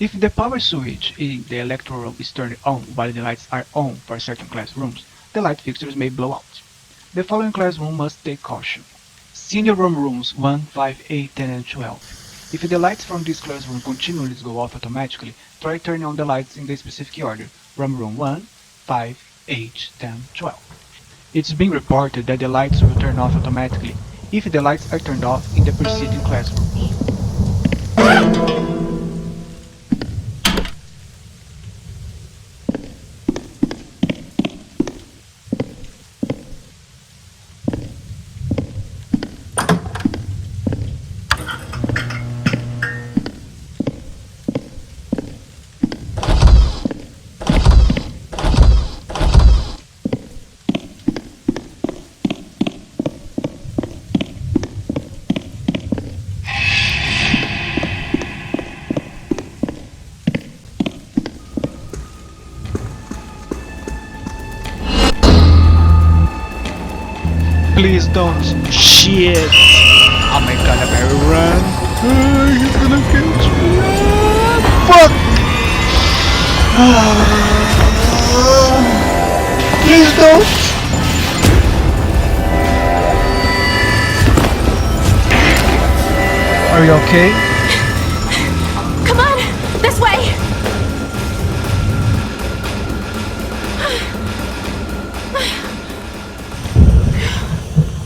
If the power switch in the electro room is turned on while the lights are on for certain classrooms, the light fixtures may blow out. The following classroom must take caution. Senior room rooms 1, 5, 8, 10, and 12. If the lights from this classroom continually go off automatically, try turning on the lights in the specific order. Room 1, 5, 8, 10, 12. It's been reported that the lights will turn off automatically if the lights are turned off in the preceding classrooms. Please don't. Shit. Oh my god, I better run. He's gonna catch me. Fuck. Please don't. Are you okay? Come on! This way!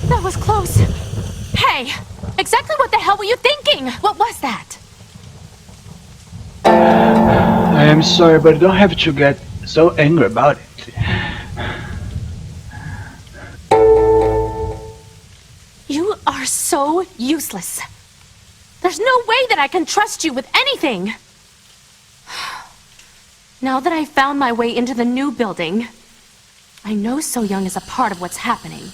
That was close. Hey! Exactly what the hell were you thinking? What was that? I am sorry, but you don't have to get so angry about it. You are so useless. There's no way that I can trust you with anything. Now that I've found my way into the new building, I know So Young is a part of what's happening.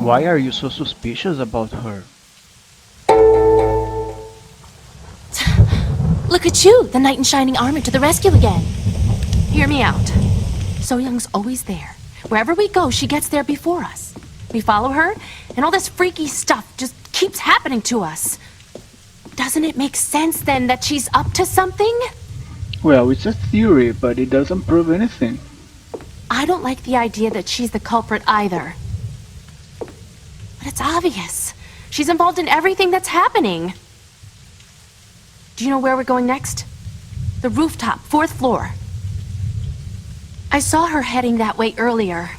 Why are you so suspicious about her? Look at you, the knight in shining armor to the rescue again. Hear me out. So Young's always there. Wherever we go, she gets there before us. We follow her, and all this freaky stuff just keeps happening to us. Doesn't it make sense, then, that she's up to something? Well, it's a theory, but it doesn't prove anything. I don't like the idea that she's the culprit either. But it's obvious. She's involved in everything that's happening. Do you know where we're going next? The rooftop, 4th floor. I saw her heading that way earlier.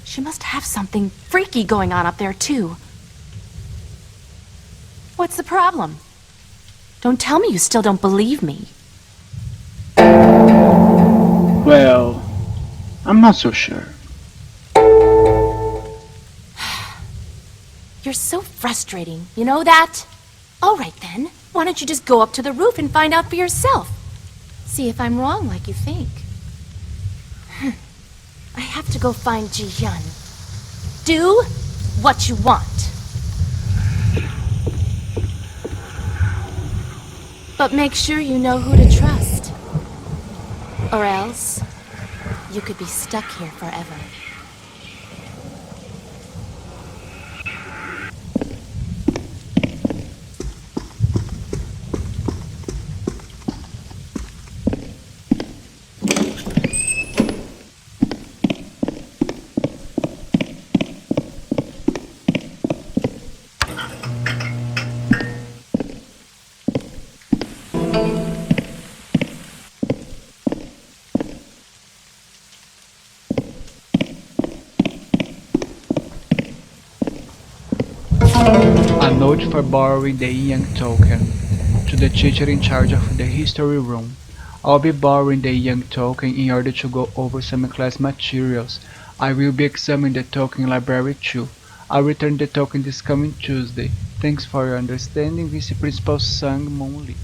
She must have something freaky going on up there, too. What's the problem? Don't tell me you still don't believe me. Well, I'm not so sure. You're so frustrating, you know that? All right then, why don't you just go up to the roof and find out for yourself? See if I'm wrong like you think. I have to go find Ji-hyun. Do what you want. But make sure you know who to trust. Or else, you could be stuck here forever. A note for borrowing the Yang token. To the teacher in charge of the history room. I'll be borrowing the Yang token in order to go over some class materials. I will be examining the token library too. I'll return the token this coming Tuesday. Thanks for your understanding, Vice Principal Sang Moon Lee.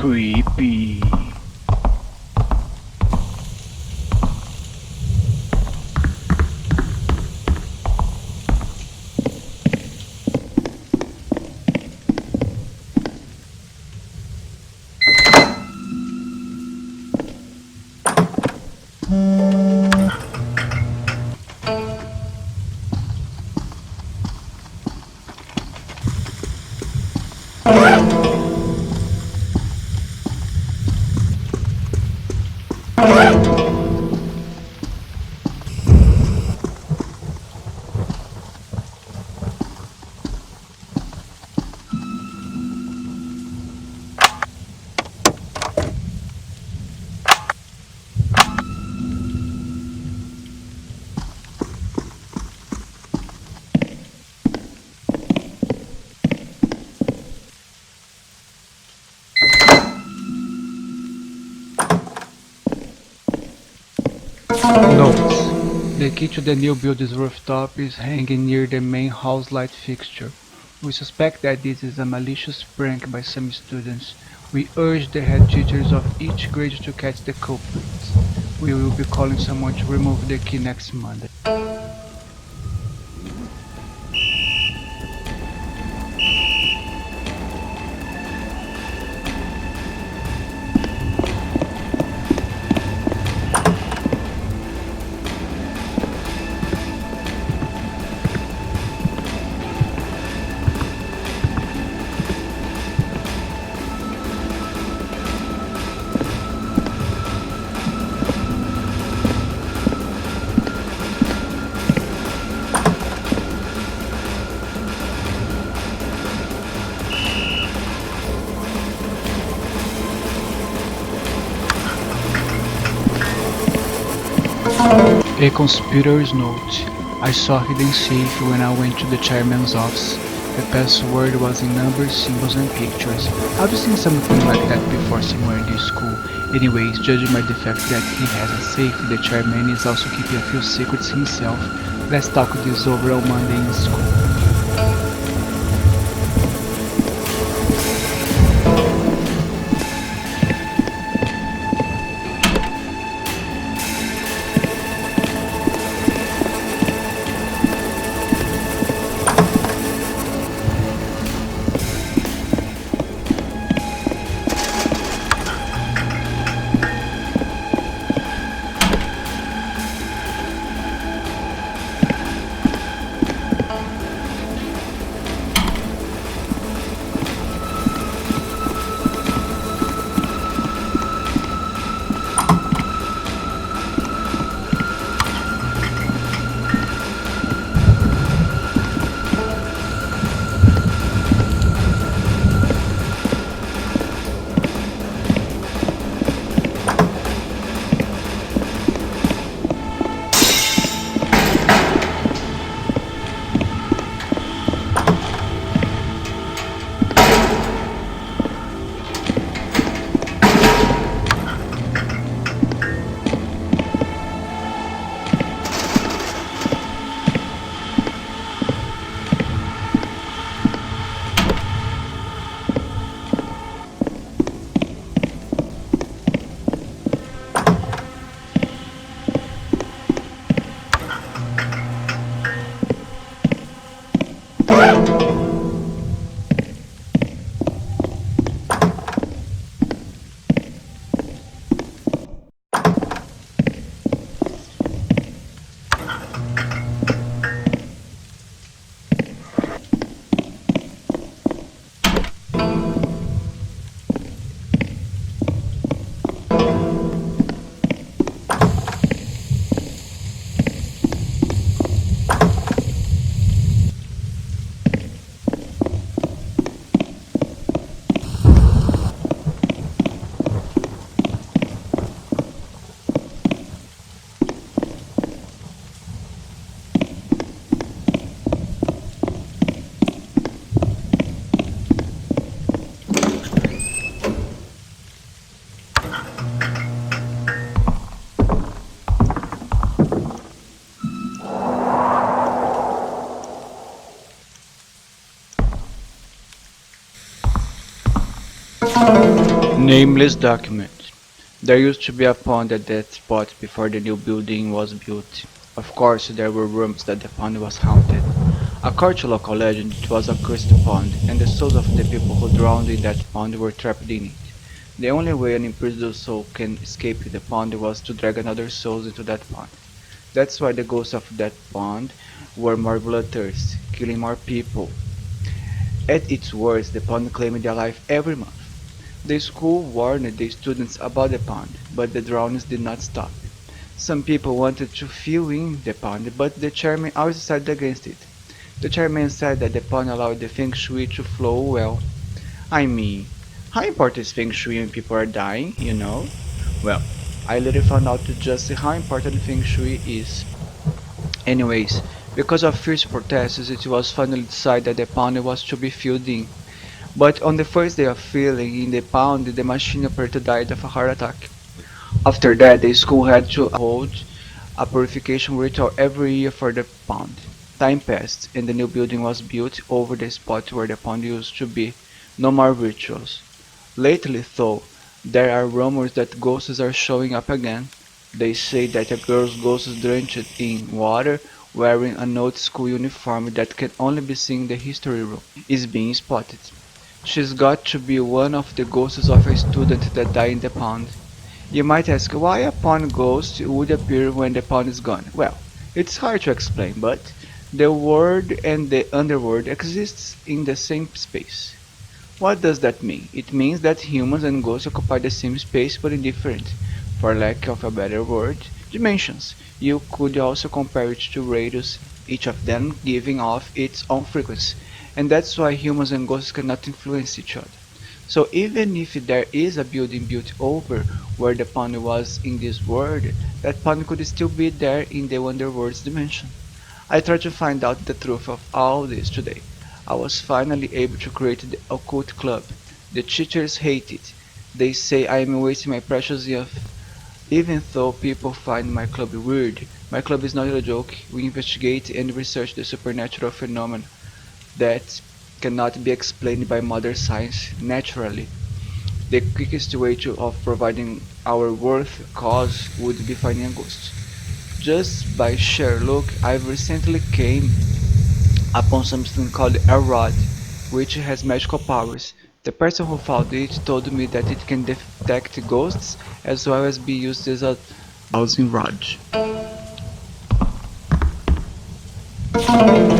Creepy. Notes. The key to the new building's rooftop is hanging near the main house light fixture. We suspect that this is a malicious prank by some students. We urge the head teachers of each grade to catch the culprits. We will be calling someone to remove the key next Monday. A conspirator's note. I saw a hidden safe when I went to the chairman's office. The password was in numbers, symbols and pictures. I've seen something like that before somewhere in this school. Anyways, judging by the fact that he has a safe, the chairman is also keeping a few secrets himself. Let's talk this over on Monday in school. Nameless document. There used to be a pond at that spot before the new building was built. Of course, there were rumors that the pond was haunted. According to local legend, it was a cursed pond, and the souls of the people who drowned in that pond were trapped in it. The only way an imprisoned soul can escape the pond was to drag another soul into that pond. That's why the ghosts of that pond were more bloodthirsty, killing more people. At its worst, the pond claimed their life every month. The school warned the students about the pond, but the drownings did not stop. Some people wanted to fill in the pond, but the chairman always decided against it. The chairman said that the pond allowed the feng shui to flow well. I mean, how important is feng shui when people are dying, you know? Well, I later found out just how important feng shui is. Anyways, because of fierce protests, it was finally decided that the pond was to be filled in. But on the first day of filling in the pond, the machine operator died of a heart attack. After that, the school had to hold a purification ritual every year for the pond. Time passed, and the new building was built over the spot where the pond used to be. No more rituals. Lately, though, there are rumors that ghosts are showing up again. They say that a girl's ghost is drenched in water, wearing an old school uniform that can only be seen in the history room, is being spotted. She's got to be one of the ghosts of a student that died in the pond. You might ask why a pond ghost would appear when the pond is gone. Well, it's hard to explain, but the world and the underworld exists in the same space. What does that mean? It means that humans and ghosts occupy the same space but in different, for lack of a better word, dimensions. You could also compare it to radios, each of them giving off its own frequency, and that's why humans and ghosts cannot influence each other. So even if there is a building built over where the pond was in this world, that pond could still be there in the underworld's dimension. I tried to find out the truth of all this today. I was finally able to create the occult club. The teachers hate it. They say I am wasting my precious youth. Even though people find my club weird, my club is not a joke. We investigate and research the supernatural phenomena that cannot be explained by modern science naturally. The quickest way of providing our worth cause would be finding a ghost. Just by sheer luck, I've recently came upon something called a rod, which has magical powers. The person who found it told me that it can detect ghosts as well as be used as a dowsing rod.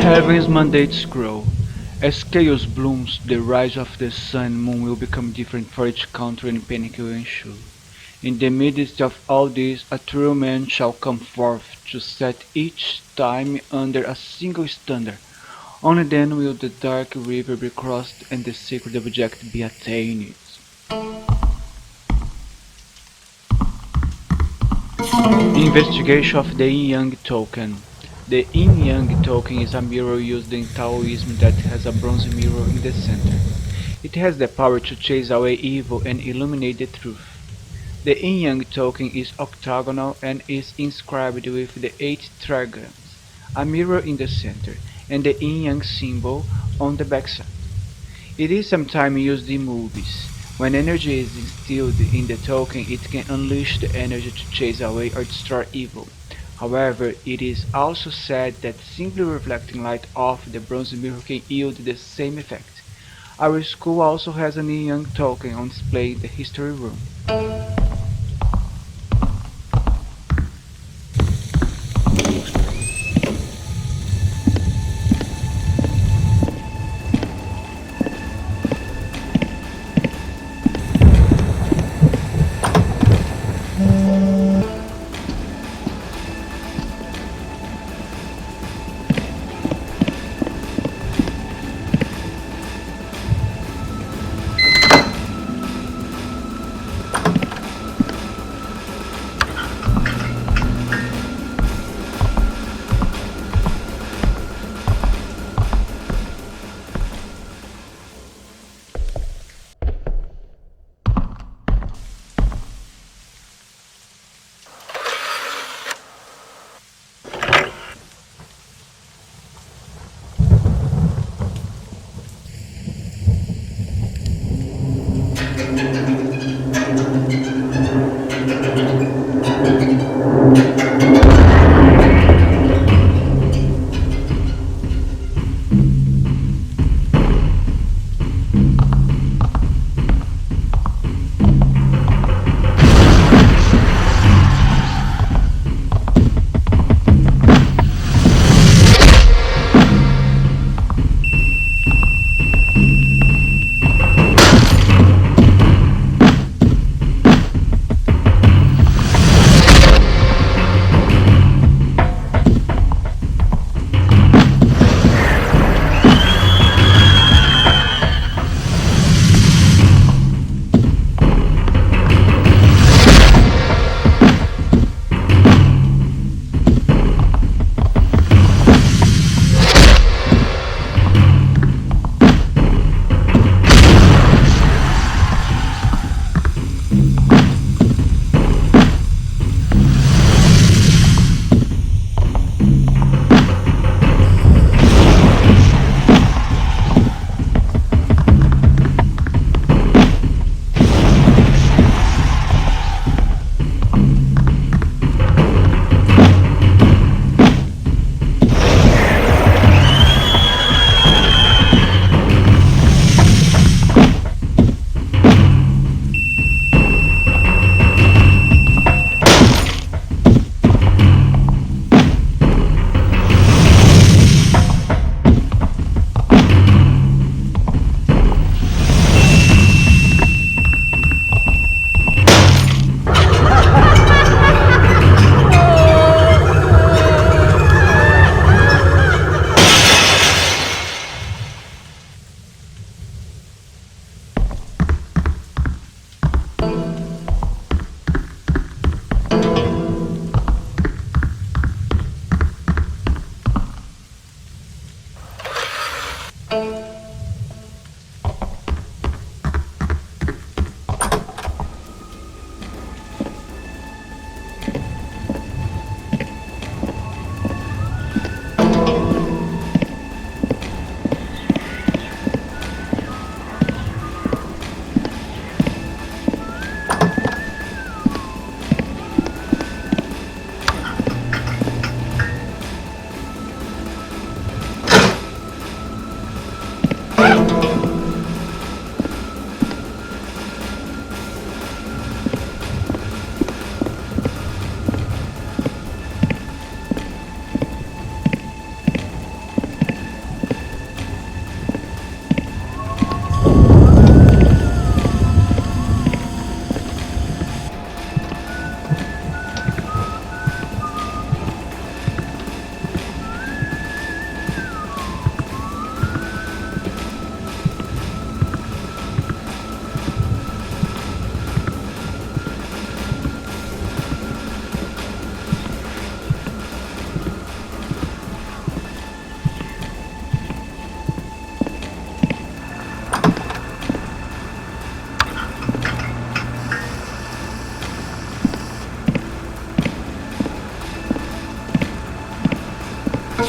Heaven's mandates grow. As chaos blooms, the rise of the sun and moon will become different for each country and panic will ensue. In the midst of all this, a true man shall come forth to set each time under a single standard. Only then will the dark river be crossed and the sacred object be attained. Investigation of the Yin-Yang token. The Yin-Yang token is a mirror used in Taoism that has a bronze mirror in the center. It has the power to chase away evil and illuminate the truth. The Yin-Yang token is octagonal and is inscribed with the 8 trigrams, a mirror in the center, and the Yin-Yang symbol on the backside. It is sometimes used in movies. When energy is instilled in the token, it can unleash the energy to chase away or destroy evil. However, it is also said that simply reflecting light off the bronze mirror can yield the same effect. Our school also has an Yin-Yang token on display in the history room.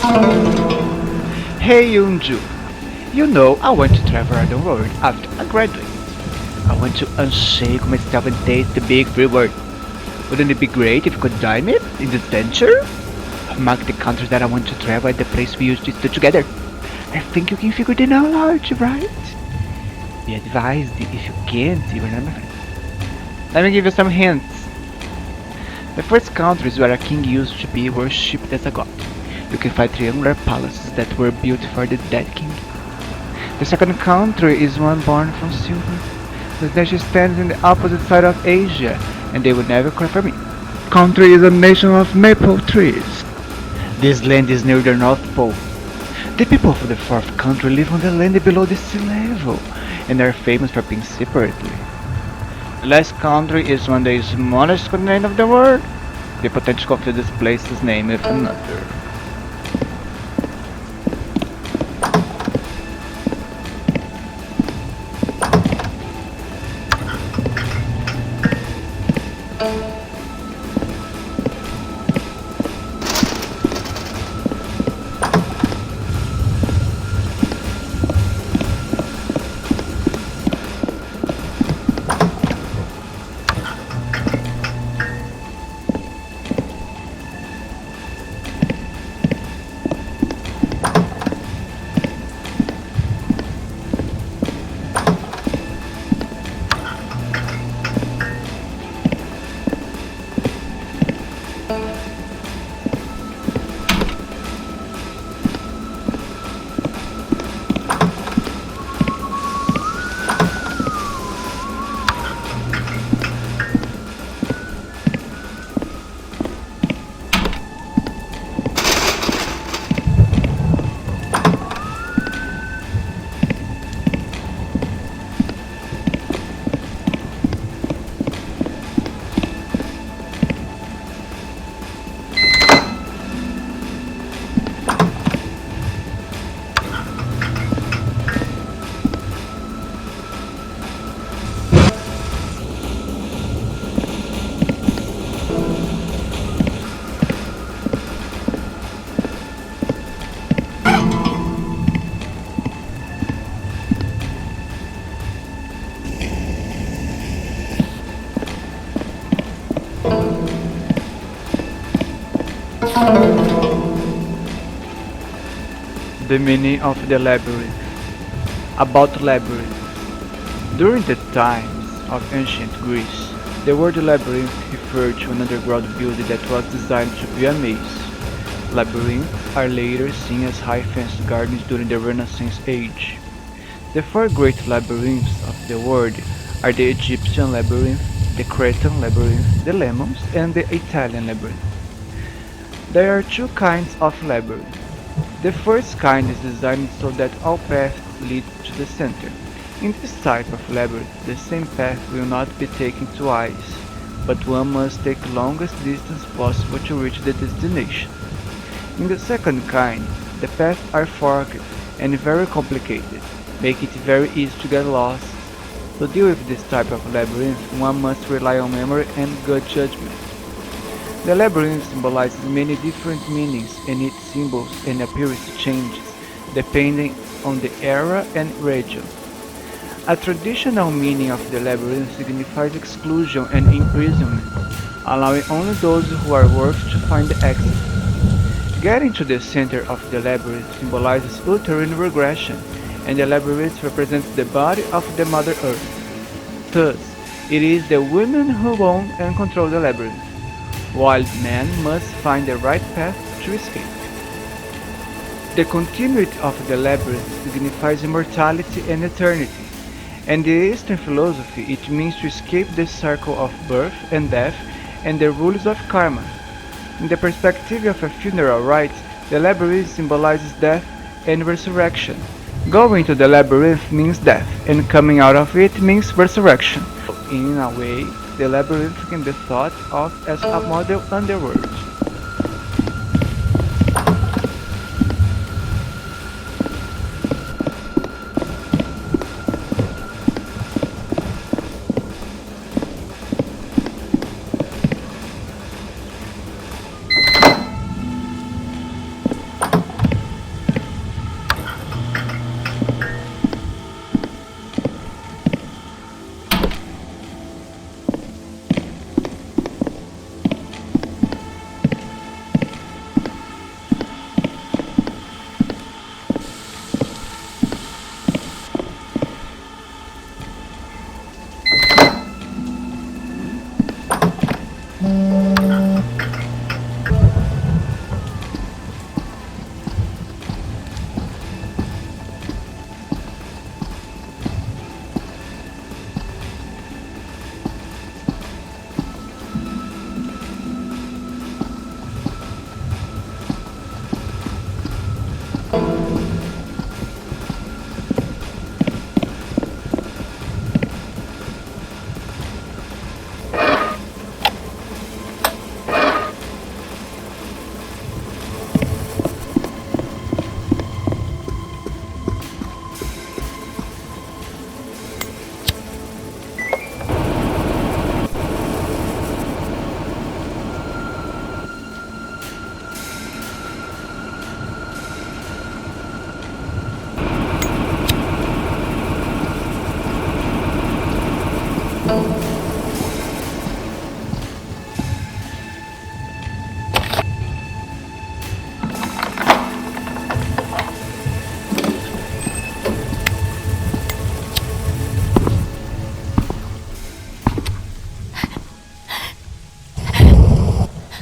Hey Yunju, you know I want to travel around the world after I graduate. I want to unshake myself and taste the big free world. Wouldn't it be great if you could join me in this venture? Mark the countries that I want to travel and the place we used to stay together. I think you can figure them out, right? Be advised, if you can't, you are not my friend. Let me give you some hints. The first country is where a king used to be worshipped as a god. You can find triangular palaces that were built for the dead king. The second country is one born from silver. The nation stands in the opposite side of Asia, and they will never cry for me. Country is a nation of maple trees. This land is near the North Pole. The people of the fourth country live on the land below the sea level, and are famous for being separately. The last country is one of the smallest continent of the world. The potential confuse this place's name with another. The meaning of the labyrinth. About labyrinth. During the times of ancient Greece, the word labyrinth referred to an underground building that was designed to be a maze. Labyrinths are later seen as high-fenced gardens during the Renaissance age. The four great labyrinths of the world are the Egyptian labyrinth, the Cretan labyrinth, the Lemnos, and the Italian labyrinth. There are two kinds of labyrinth. The first kind is designed so that all paths lead to the center. In this type of labyrinth, the same path will not be taken twice, but one must take the longest distance possible to reach the destination. In the second kind, the paths are forked and very complicated, making it very easy to get lost. To deal with this type of labyrinth, one must rely on memory and good judgment. The labyrinth symbolizes many different meanings, and its symbols and appearance changes depending on the era and region. A traditional meaning of the labyrinth signifies exclusion and imprisonment, allowing only those who are worthy to find the exit. Getting to the center of the labyrinth symbolizes uterine regression, and the labyrinth represents the body of the Mother Earth. Thus, it is the women who own and control the labyrinth, while men must find the right path to escape. The continuity of the labyrinth signifies immortality and eternity. In the Eastern philosophy, it means to escape the circle of birth and death and the rules of karma. In the perspective of a funeral rite, the labyrinth symbolizes death and resurrection. Going to the labyrinth means death, and coming out of it means resurrection. In a way, the labyrinth can be thought of as a model underworld.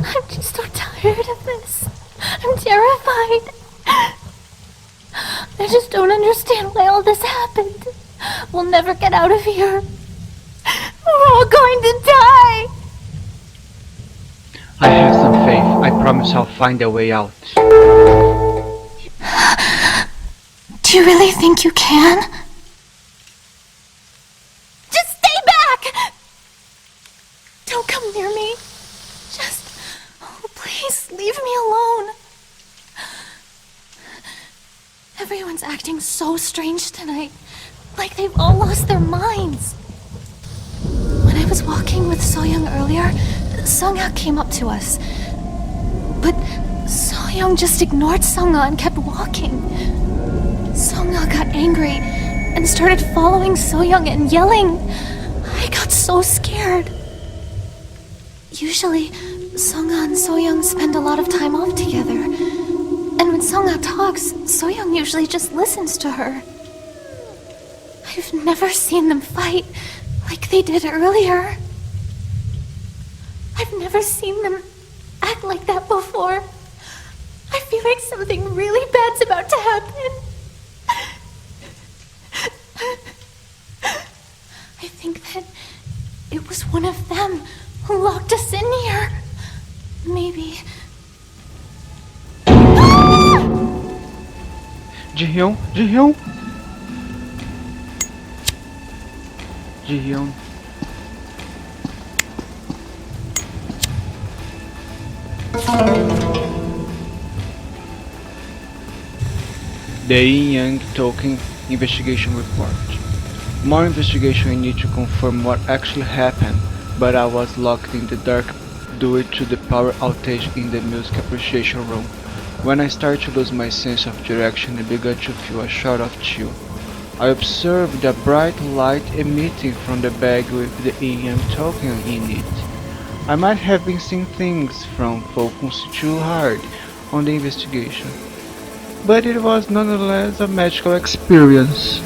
I'm just so tired of this. I'm terrified. I just don't understand why all this happened. We'll never get out of here. We're all going to die. I have some faith. I promise I'll find a way out. Do you really think you can? Just stay back! Don't come near me. Just, oh, please, leave me alone. Everyone's acting so strange tonight. Like they've all lost their minds. When I was walking with So-young earlier, Sung-ha came up to us. But So-young just ignored Sung-ha and kept walking. Sung-ha got angry and started following So-young and yelling. I got so scared. Usually, Sung-ha and So-young spend a lot of time off together. And when Sung-ha talks, So-young usually just listens to her. I've never seen them fight like they did earlier. I've never seen them act like that before. I feel like something really bad's about to happen. I think that it was one of them who locked us in here. Maybe. Ji-hyun, Ji-hyun. Ji-hyun. The Yin Yang Token Investigation Report. More investigation. I need to confirm what actually happened, but I was locked in the dark due to the power outage in the music appreciation room. When I started to lose my sense of direction, I began to feel a shot of chill. I observed a bright light emitting from the bag with the Yin Yang token in it. I might have been seeing things from focusing too hard on the investigation, but it was nonetheless a magical experience.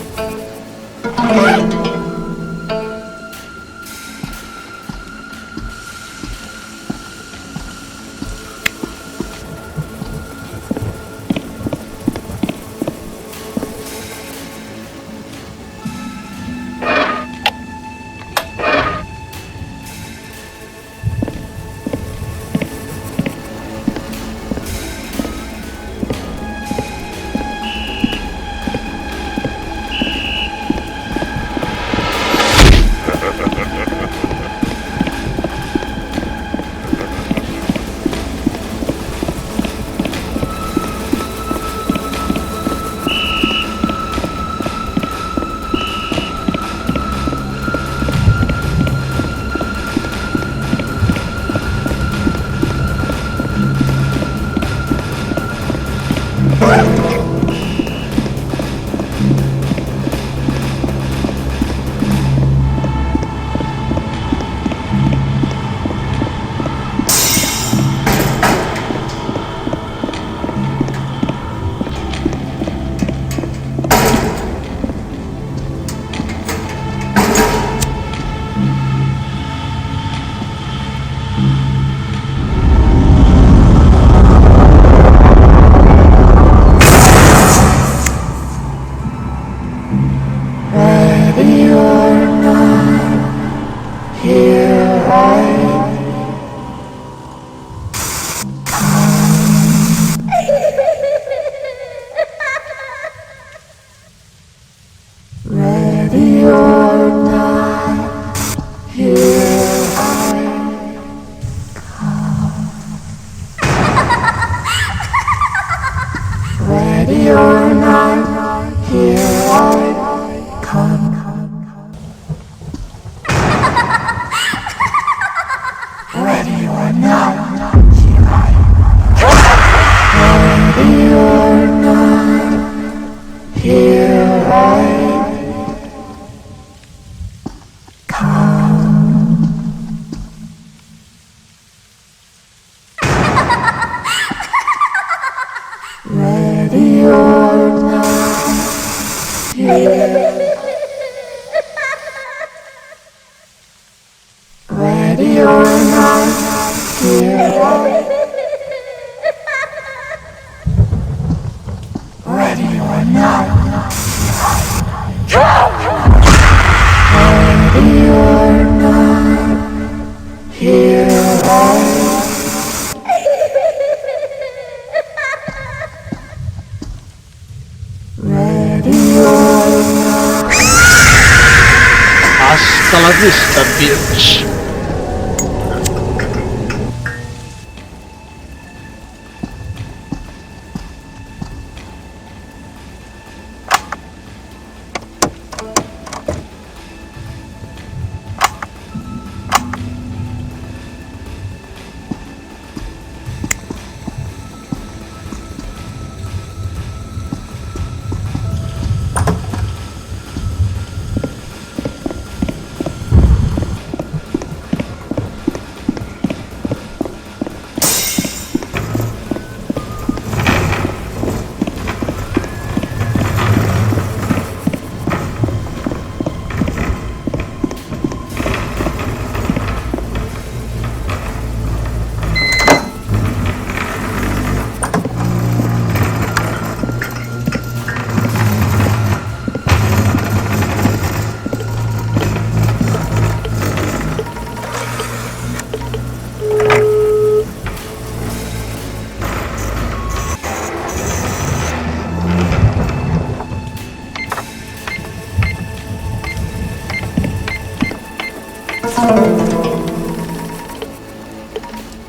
Hasta la vista, bitch.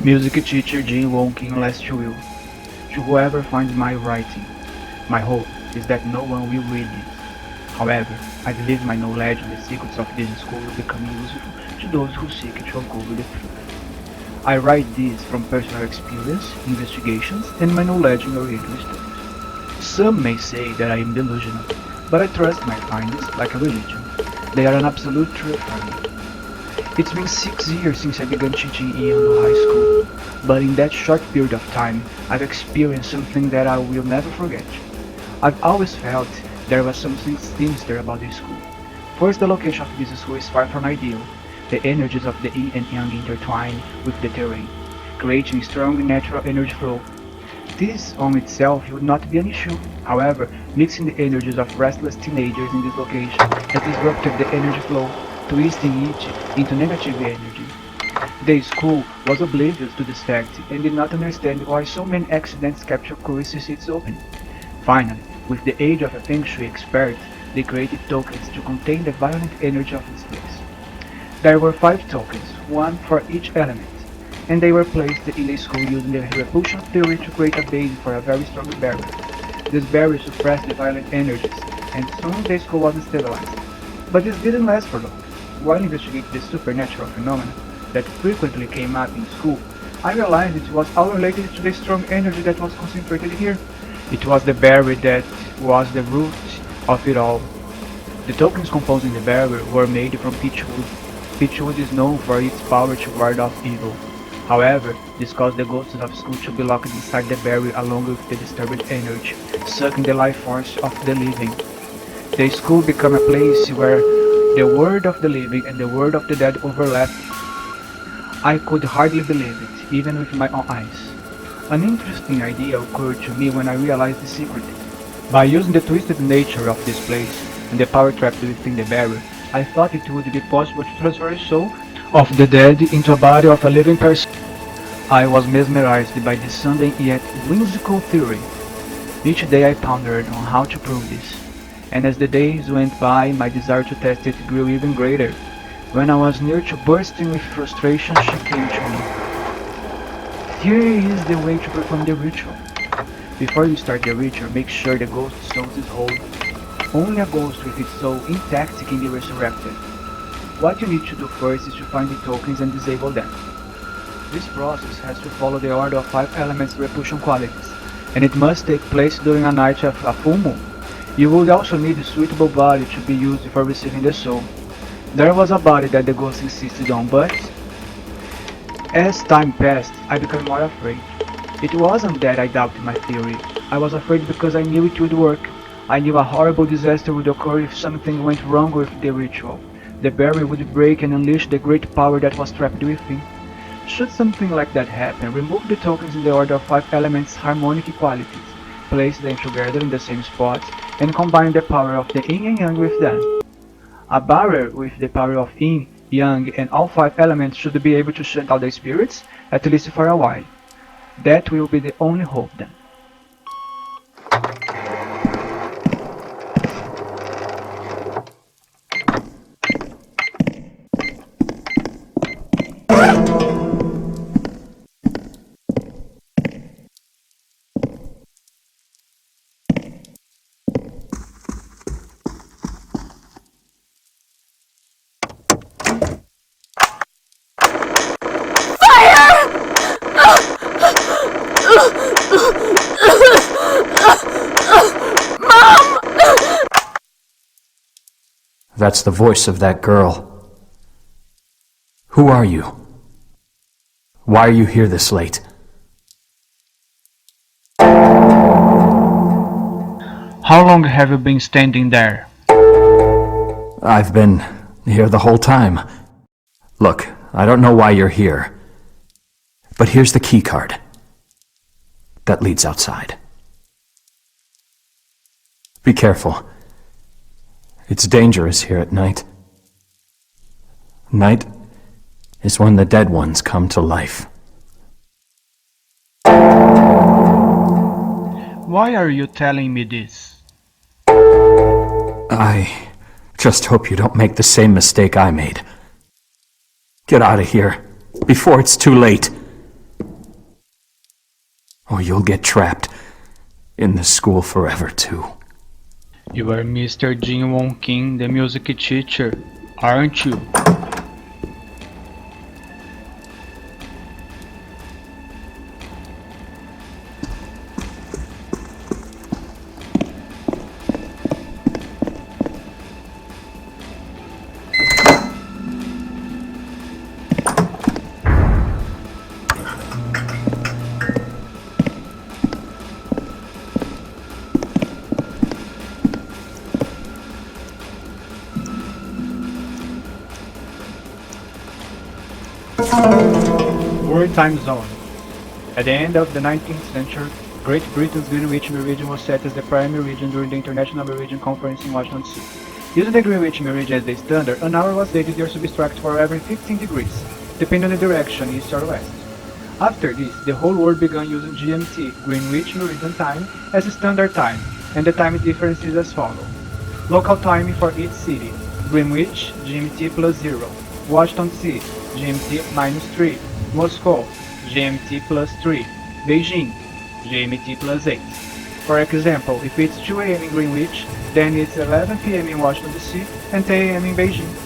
Music teacher Jin Wonking last will. To whoever finds my writing, my hope is that no one will read it. However, I believe my knowledge and the secrets of this school will become useful to those who seek to uncover the truth. I write this from personal experience, investigations, and my knowledge in original stories. Some may say that I am delusional, but I trust my findings like a religion. They are an absolute truth for me. It's been 6 years since I began teaching in Yando High School, but in that short period of time, I've experienced something that I will never forget. I've always felt there was something sinister about this school. First, the location of this school is far from ideal. The energies of the yin and yang intertwine with the terrain, creating strong natural energy flow. This on itself would not be an issue. However, mixing the energies of restless teenagers in this location has disrupted the energy flow, twisting it into negative energy. The school was oblivious to this fact and did not understand why so many accidents kept occurring since its opening. Finally, with the aid of a Feng Shui expert, they created tokens to contain the violent energy of this place. There were 5 tokens, one for each element, and they were placed in the school using the repulsion theory to create a base for a very strong barrier. This barrier suppressed the violent energies, and soon the school was stabilized. But this didn't last for long. While investigating the supernatural phenomena that frequently came up in school, I realized it was all related to the strong energy that was concentrated here. It was the barrier that was the root of it all. The tokens composing the barrier were made from pitchwood. Pitchwood is known for its power to ward off evil. However, this caused the ghosts of school to be locked inside the barrier along with the disturbed energy, sucking the life force of the living. The school became a place where the world of the living and the world of the dead overlapped. I could hardly believe it, even with my own eyes. An interesting idea occurred to me when I realized the secret. By using the twisted nature of this place and the power trapped within the barrier, I thought it would be possible to transfer a soul of the dead into a body of a living person. I was mesmerized by this sudden yet whimsical theory. Each day I pondered on how to prove this, and as the days went by, my desire to test it grew even greater. When I was near to bursting with frustration, she came to me. Here is the way to perform the ritual. Before you start the ritual, make sure the ghost soul is whole. Only a ghost with its soul intact can be resurrected. What you need to do first is to find the tokens and disable them. This process has to follow the order of 5 elements repulsion qualities, and it must take place during a night of a full moon. You would also need a suitable body to be used for receiving the soul. There was a body that the ghost insisted on, but as time passed, I became more afraid. It wasn't that I doubted my theory. I was afraid because I knew it would work. I knew a horrible disaster would occur if something went wrong with the ritual. The barrier would break and unleash the great power that was trapped within. Should something like that happen, remove the tokens in the order of 5 elements' harmonic qualities, place them together in the same spot, and combine the power of the yin and yang with them. A barrier with the power of yin, yang, and all 5 elements should be able to shut out the spirits, at least for a while. That will be the only hope then. That's the voice of that girl. Who are you? Why are you here this late? How long have you been standing there? I've been here the whole time. Look, I don't know why you're here, but here's the key card that leads outside. Be careful. It's dangerous here at night. Night is when the dead ones come to life. Why are you telling me this? I just hope you don't make the same mistake I made. Get out of here, before it's too late. Or you'll get trapped in this school forever, too. You are Mr. Jin Won Kim, the music teacher, aren't you? World Time Zone. At the end of the 19th century, Great Britain's Greenwich Meridian was set as the primary region during the International Meridian Conference in Washington DC. Using the Greenwich Meridian as the standard, an hour was dated or subtracted for every 15 degrees, depending on the direction, east or west. After this, the whole world began using GMT, Greenwich Meridian Time, as a standard time, and the time difference is as follows. Local time for each city: Greenwich, GMT plus 0, Washington DC, GMT minus 3, Moscow, GMT plus 3, Beijing, GMT plus 8. For example, if it's 2 AM in Greenwich, then it's 11 PM in Washington DC and 10 AM in Beijing.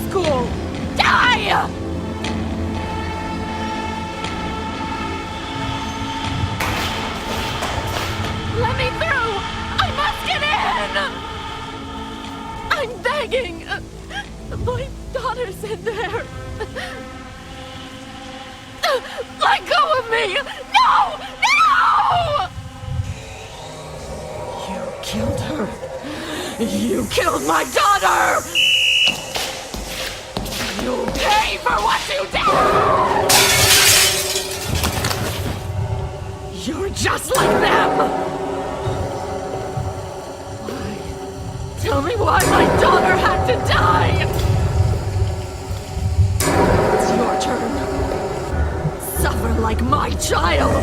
school! Die! Let me through! I must get in! I'm begging! My daughter's in there! Let go of me! No! No! You killed her! You killed my daughter! You'll pay for what you did! You're just like them! Tell me why my daughter had to die! It's your turn. Suffer like my child!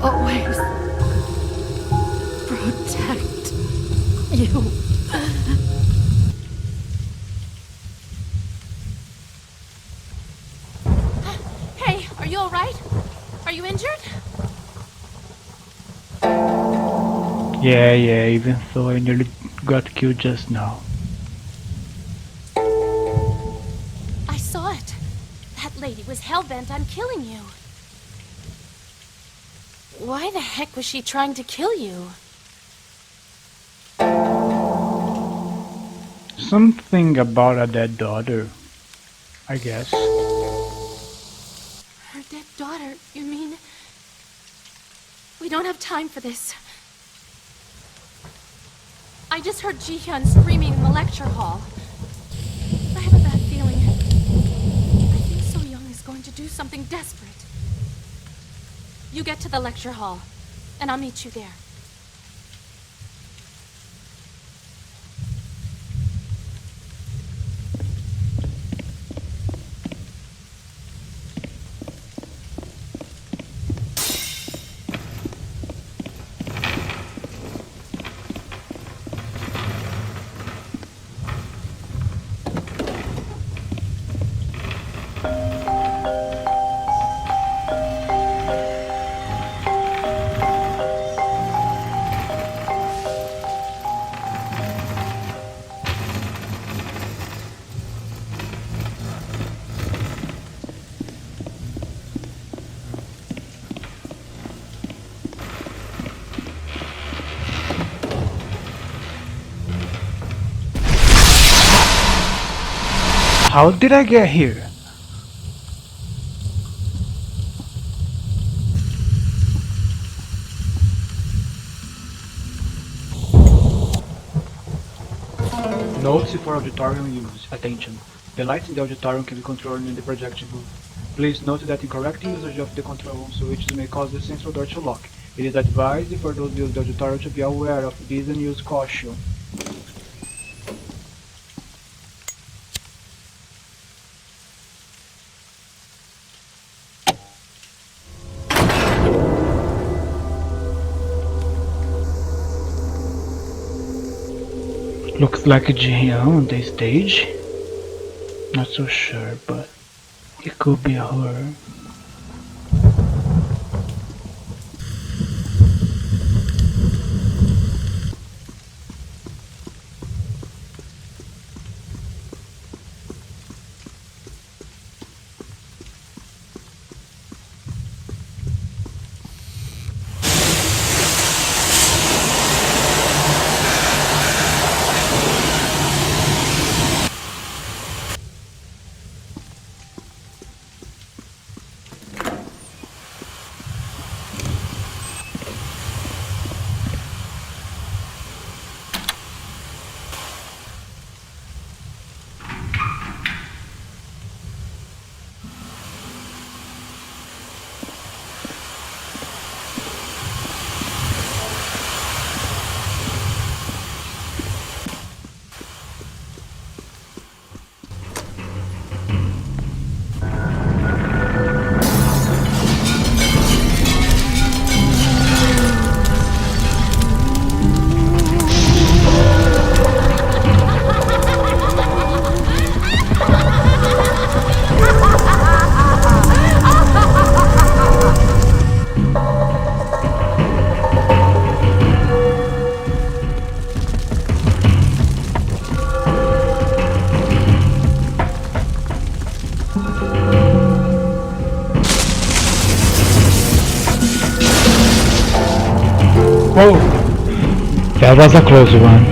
Always protect you. Hey, are you all right? Are you injured? Yeah, even though I nearly got killed just now. I saw it. That lady was hell-bent on killing you. Why the heck was she trying to kill you? Something about a dead daughter, I guess. Her dead daughter, you mean? We don't have time for this. I just heard Ji-hyun screaming in the lecture hall. I have a bad feeling. I think So-young is going to do something desperate. You get to the lecture hall, and I'll meet you there. How did I get here? Notes for auditorium use. Attention. The lights in the auditorium can be controlled in the projection booth. Please note that incorrect usage of the control room switches may cause the central door to lock. It is advised for those using the auditorium to be aware of this and use caution. Looks like a Ji-hyun on the stage. Not so sure, but it could be her. Whoa! That was a close one.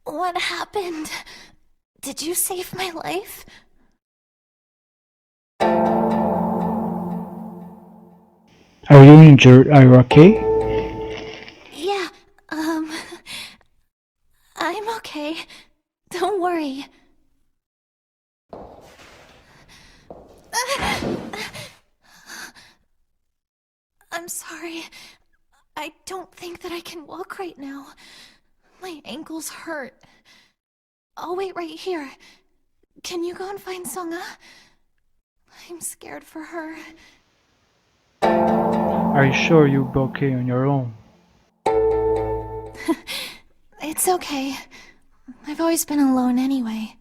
What happened? Did you save my life? Are you injured? Are you okay? Yeah, I'm okay. Don't worry. I'm sorry. I don't think that I can walk right now. My ankles hurt. I'll wait right here. Can you go and find Songa? I'm scared for her. Are you sure you'll be okay on your own? It's okay. I've always been alone anyway.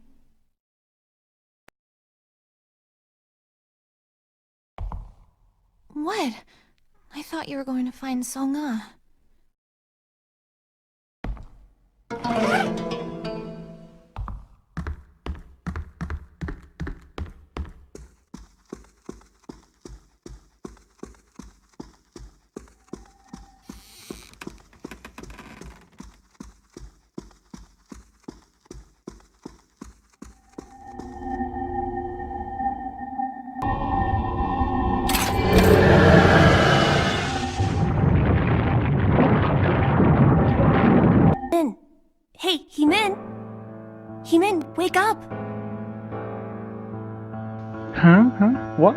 What? I thought you were going to find Songa. Hey, Heemin! Heemin, wake up! Huh? What?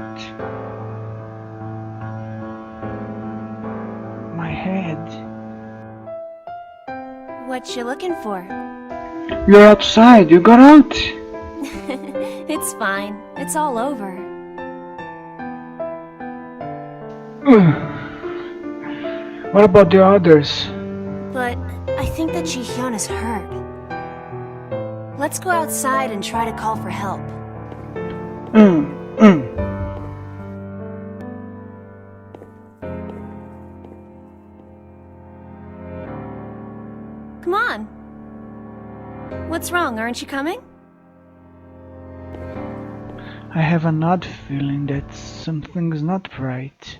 My head. What you looking for? You're outside. You got out. It's fine. It's all over. What about the others? But I think that Ji-hyun is hurt. Let's go outside and try to call for help. Come on. What's wrong? Aren't you coming? I have an odd feeling that something's not right.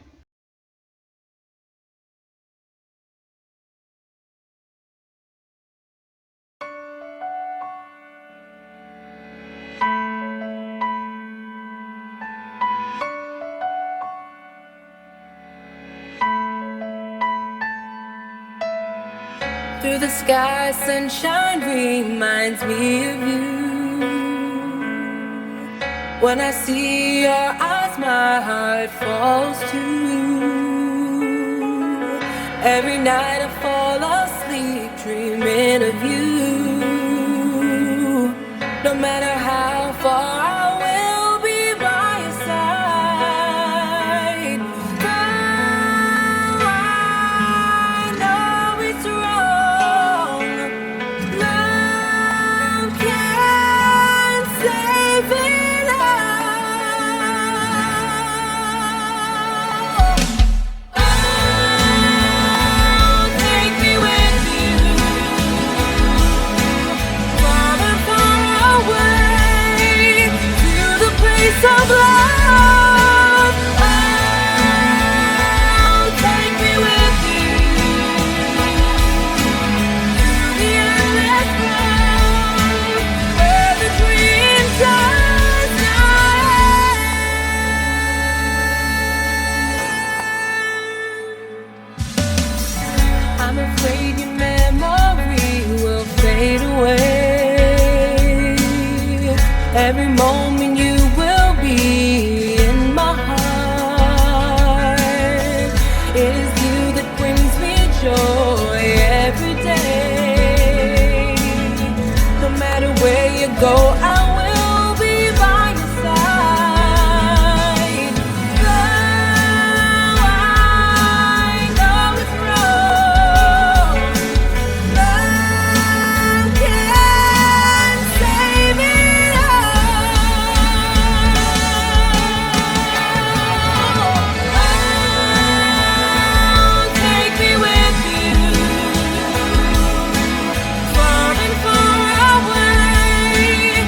Through the sky, sunshine reminds me of you. When I see your eyes, my heart falls too. Every night I fall asleep dreaming of you. No matter how far I will be by your side. Though I know it's wrong, love can't save it all. Oh, take me with you, far and far away, to the place of love. Oh, take me with you, to the endless road, where the dream does not end. I'm afraid your memory will fade away. Every moment you will be in my heart. It is you that brings me joy every day. No matter where you go, I will be by your side. Though I know it's wrong, love can't save it all. Oh, take me with you, far and far away,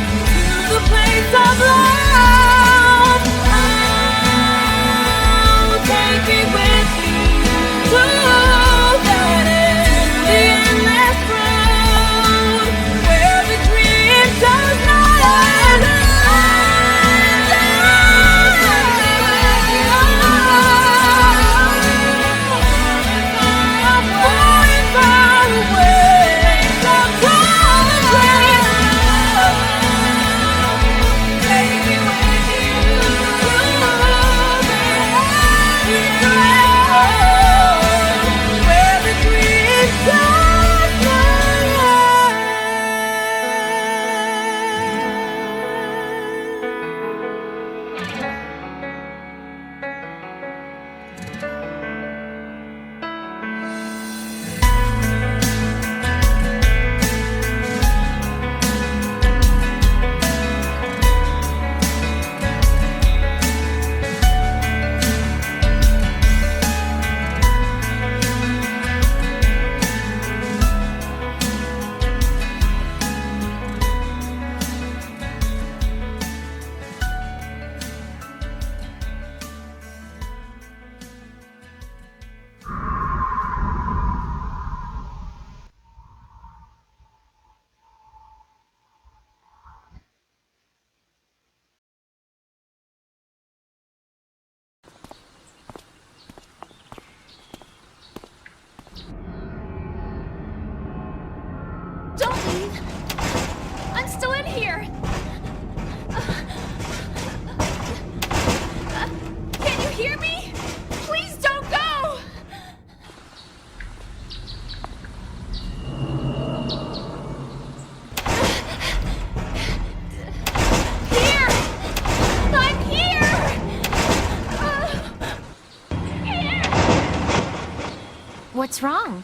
What's wrong?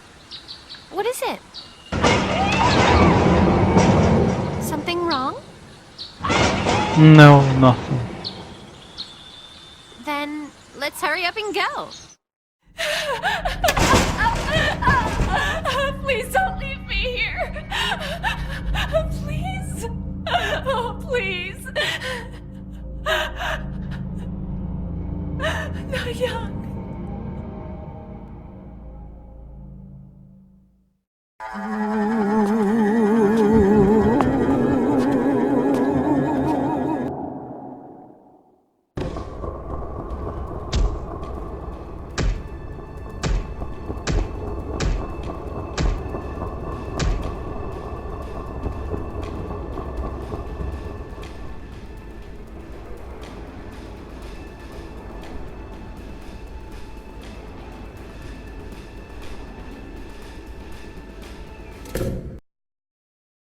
What is it? Something wrong? No, nothing. Then let's hurry up and go. Please don't leave me here. Please. Oh, please. Not young.